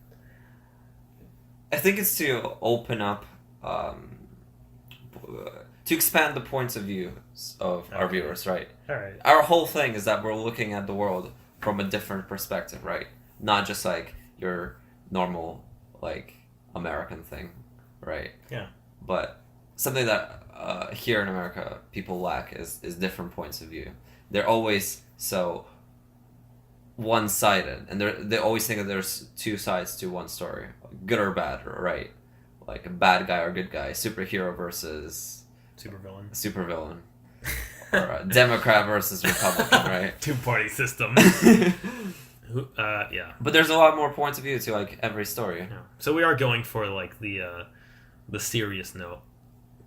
Speaker 1: I think it's to open up, to expand the points of view of our viewers, right?
Speaker 2: All right.
Speaker 1: Our whole thing is that we're looking at the world from a different perspective, right? Not just like your normal, like, American thing, right?
Speaker 2: Yeah.
Speaker 1: But something that here in America people lack is different points of view. They're always so one-sided, and they always think that there's two sides to one story, good or bad, right? Like a bad guy or good guy, superhero versus supervillain, or a Democrat versus Republican, right?
Speaker 2: Two-party system. Yeah.
Speaker 1: But there's a lot more points of view to, like, every story.
Speaker 2: Yeah. So we are going for, like, the serious note,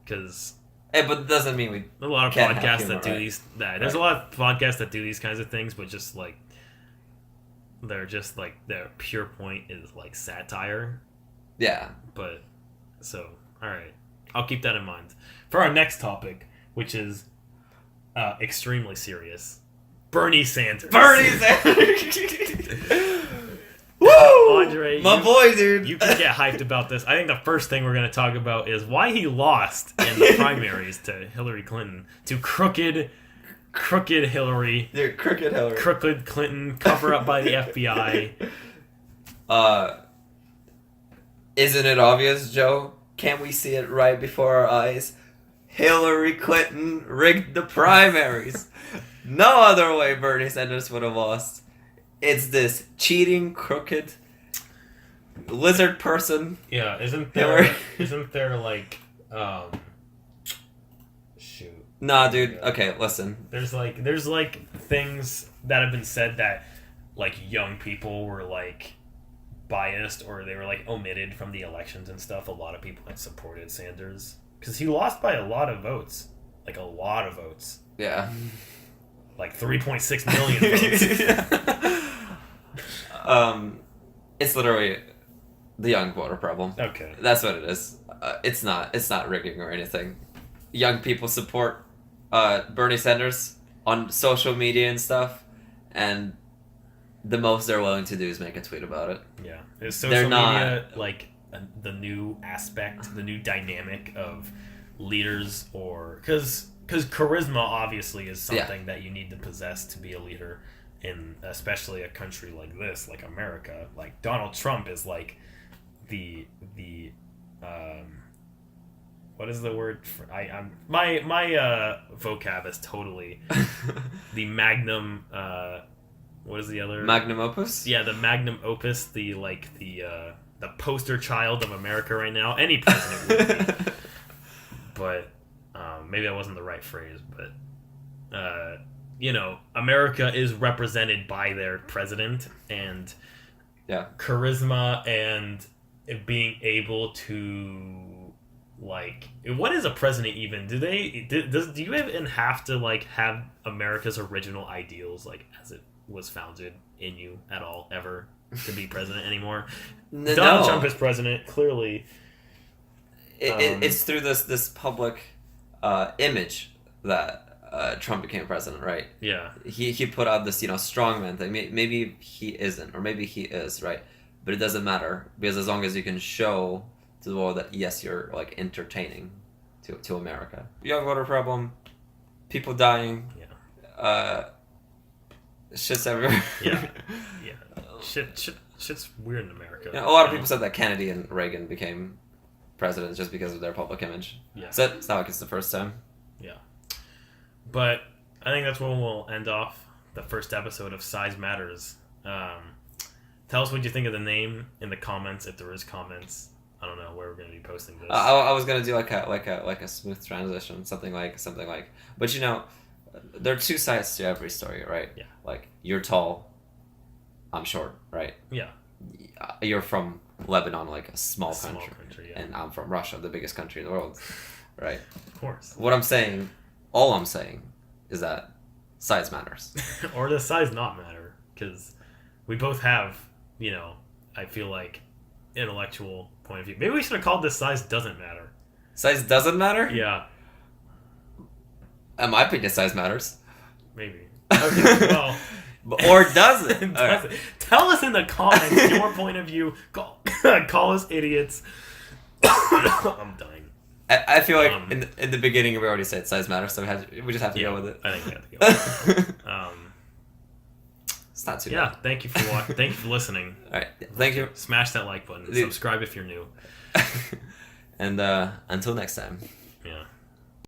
Speaker 2: because.
Speaker 1: Hey, but it doesn't mean we.
Speaker 2: A lot of podcasts that do these. There's a lot of podcasts that do these kinds of things, but just, like, they're just, like, their pure point is, like, satire.
Speaker 1: Yeah.
Speaker 2: But, so, alright. I'll keep that in mind. For our next topic, which is extremely serious. Bernie Sanders. Woo! Andre,
Speaker 1: my boy, dude.
Speaker 2: You can get hyped about this. I think the first thing we're going to talk about is why he lost in the primaries to Hillary Clinton, to crooked Hillary.
Speaker 1: Dude, crooked Hillary.
Speaker 2: Crooked Clinton, cover up by the FBI.
Speaker 1: Isn't it obvious, Joe? Can't we see it right before our eyes? Hillary Clinton rigged the primaries. No other way Bernie Sanders would have lost. It's this cheating, crooked lizard person.
Speaker 2: Yeah, isn't there like shoot.
Speaker 1: Nah, dude. Okay, listen.
Speaker 2: There's like things that have been said that, like, young people were, like, biased, or they were, like, omitted from the elections and stuff. A lot of people had supported Sanders because he lost by a lot of votes. Like, a lot of votes.
Speaker 1: Yeah.
Speaker 2: Like 3.6 million votes.
Speaker 1: It's literally the young voter problem.
Speaker 2: Okay.
Speaker 1: That's what it is. It's not rigging or anything. Young people support Bernie Sanders on social media and stuff, and the most they're willing to do is make a tweet about it.
Speaker 2: Yeah. Is social media like the new aspect, the new dynamic of leaders, or because charisma obviously is something that you need to possess to be a leader in especially a country like this, like America. Like, Donald Trump is like the what is the word for, my vocab is totally the magnum what is the other
Speaker 1: magnum opus?
Speaker 2: Yeah, the magnum opus, the poster child of America right now. Any president would be. But maybe that wasn't the right phrase, but America is represented by their president, and charisma and being able to like, what is a president even? Do you even have to like have America's original ideals like as it was founded in you at all ever to be president anymore? Donald Trump is president, clearly.
Speaker 1: It's through this public image that Trump became president, right?
Speaker 2: Yeah.
Speaker 1: He put out this strongman thing. Maybe he isn't, or maybe he is, right? But it doesn't matter, because as long as you can show to the world that yes, you're like entertaining to America. Young voter problem, people dying.
Speaker 2: Yeah.
Speaker 1: Shit's everywhere.
Speaker 2: Yeah. Shit's weird in America.
Speaker 1: A lot of people said that Kennedy and Reagan became presidents just because of their public image.
Speaker 2: Yeah.
Speaker 1: So it's not like it's the first time.
Speaker 2: Yeah. But I think that's where we'll end off the first episode of Size Matters. Tell us what you think of the name in the comments, if there is comments. I don't know where we're going to be posting this.
Speaker 1: I was gonna do like a smooth transition, something like. But there are two sides to every story, right?
Speaker 2: Yeah.
Speaker 1: Like, you're tall, I'm short, right?
Speaker 2: Yeah.
Speaker 1: You're from Lebanon, like a small
Speaker 2: country, yeah.
Speaker 1: And I'm from Russia, the biggest country in the world, right?
Speaker 2: Of course.
Speaker 1: All I'm saying, is that size matters.
Speaker 2: Or does size not matter? Because we both have, I feel like, intellectual point of view. Maybe we should have called this Size Doesn't Matter.
Speaker 1: Size doesn't matter?
Speaker 2: Yeah.
Speaker 1: In my opinion, size matters.
Speaker 2: Maybe. Okay, well...
Speaker 1: Or does it?
Speaker 2: Right. Tell us in the comments your point of view. Call us idiots. I'm dying.
Speaker 1: I feel like in the beginning we already said size matters, so we just have to go with it.
Speaker 2: I think we have to go with it.
Speaker 1: It's not too
Speaker 2: bad.
Speaker 1: bad.
Speaker 2: Thank you for watching. Thank you for listening.
Speaker 1: All right. Thank you.
Speaker 2: Smash that like button. Subscribe if you're new.
Speaker 1: And until next time.
Speaker 2: Yeah.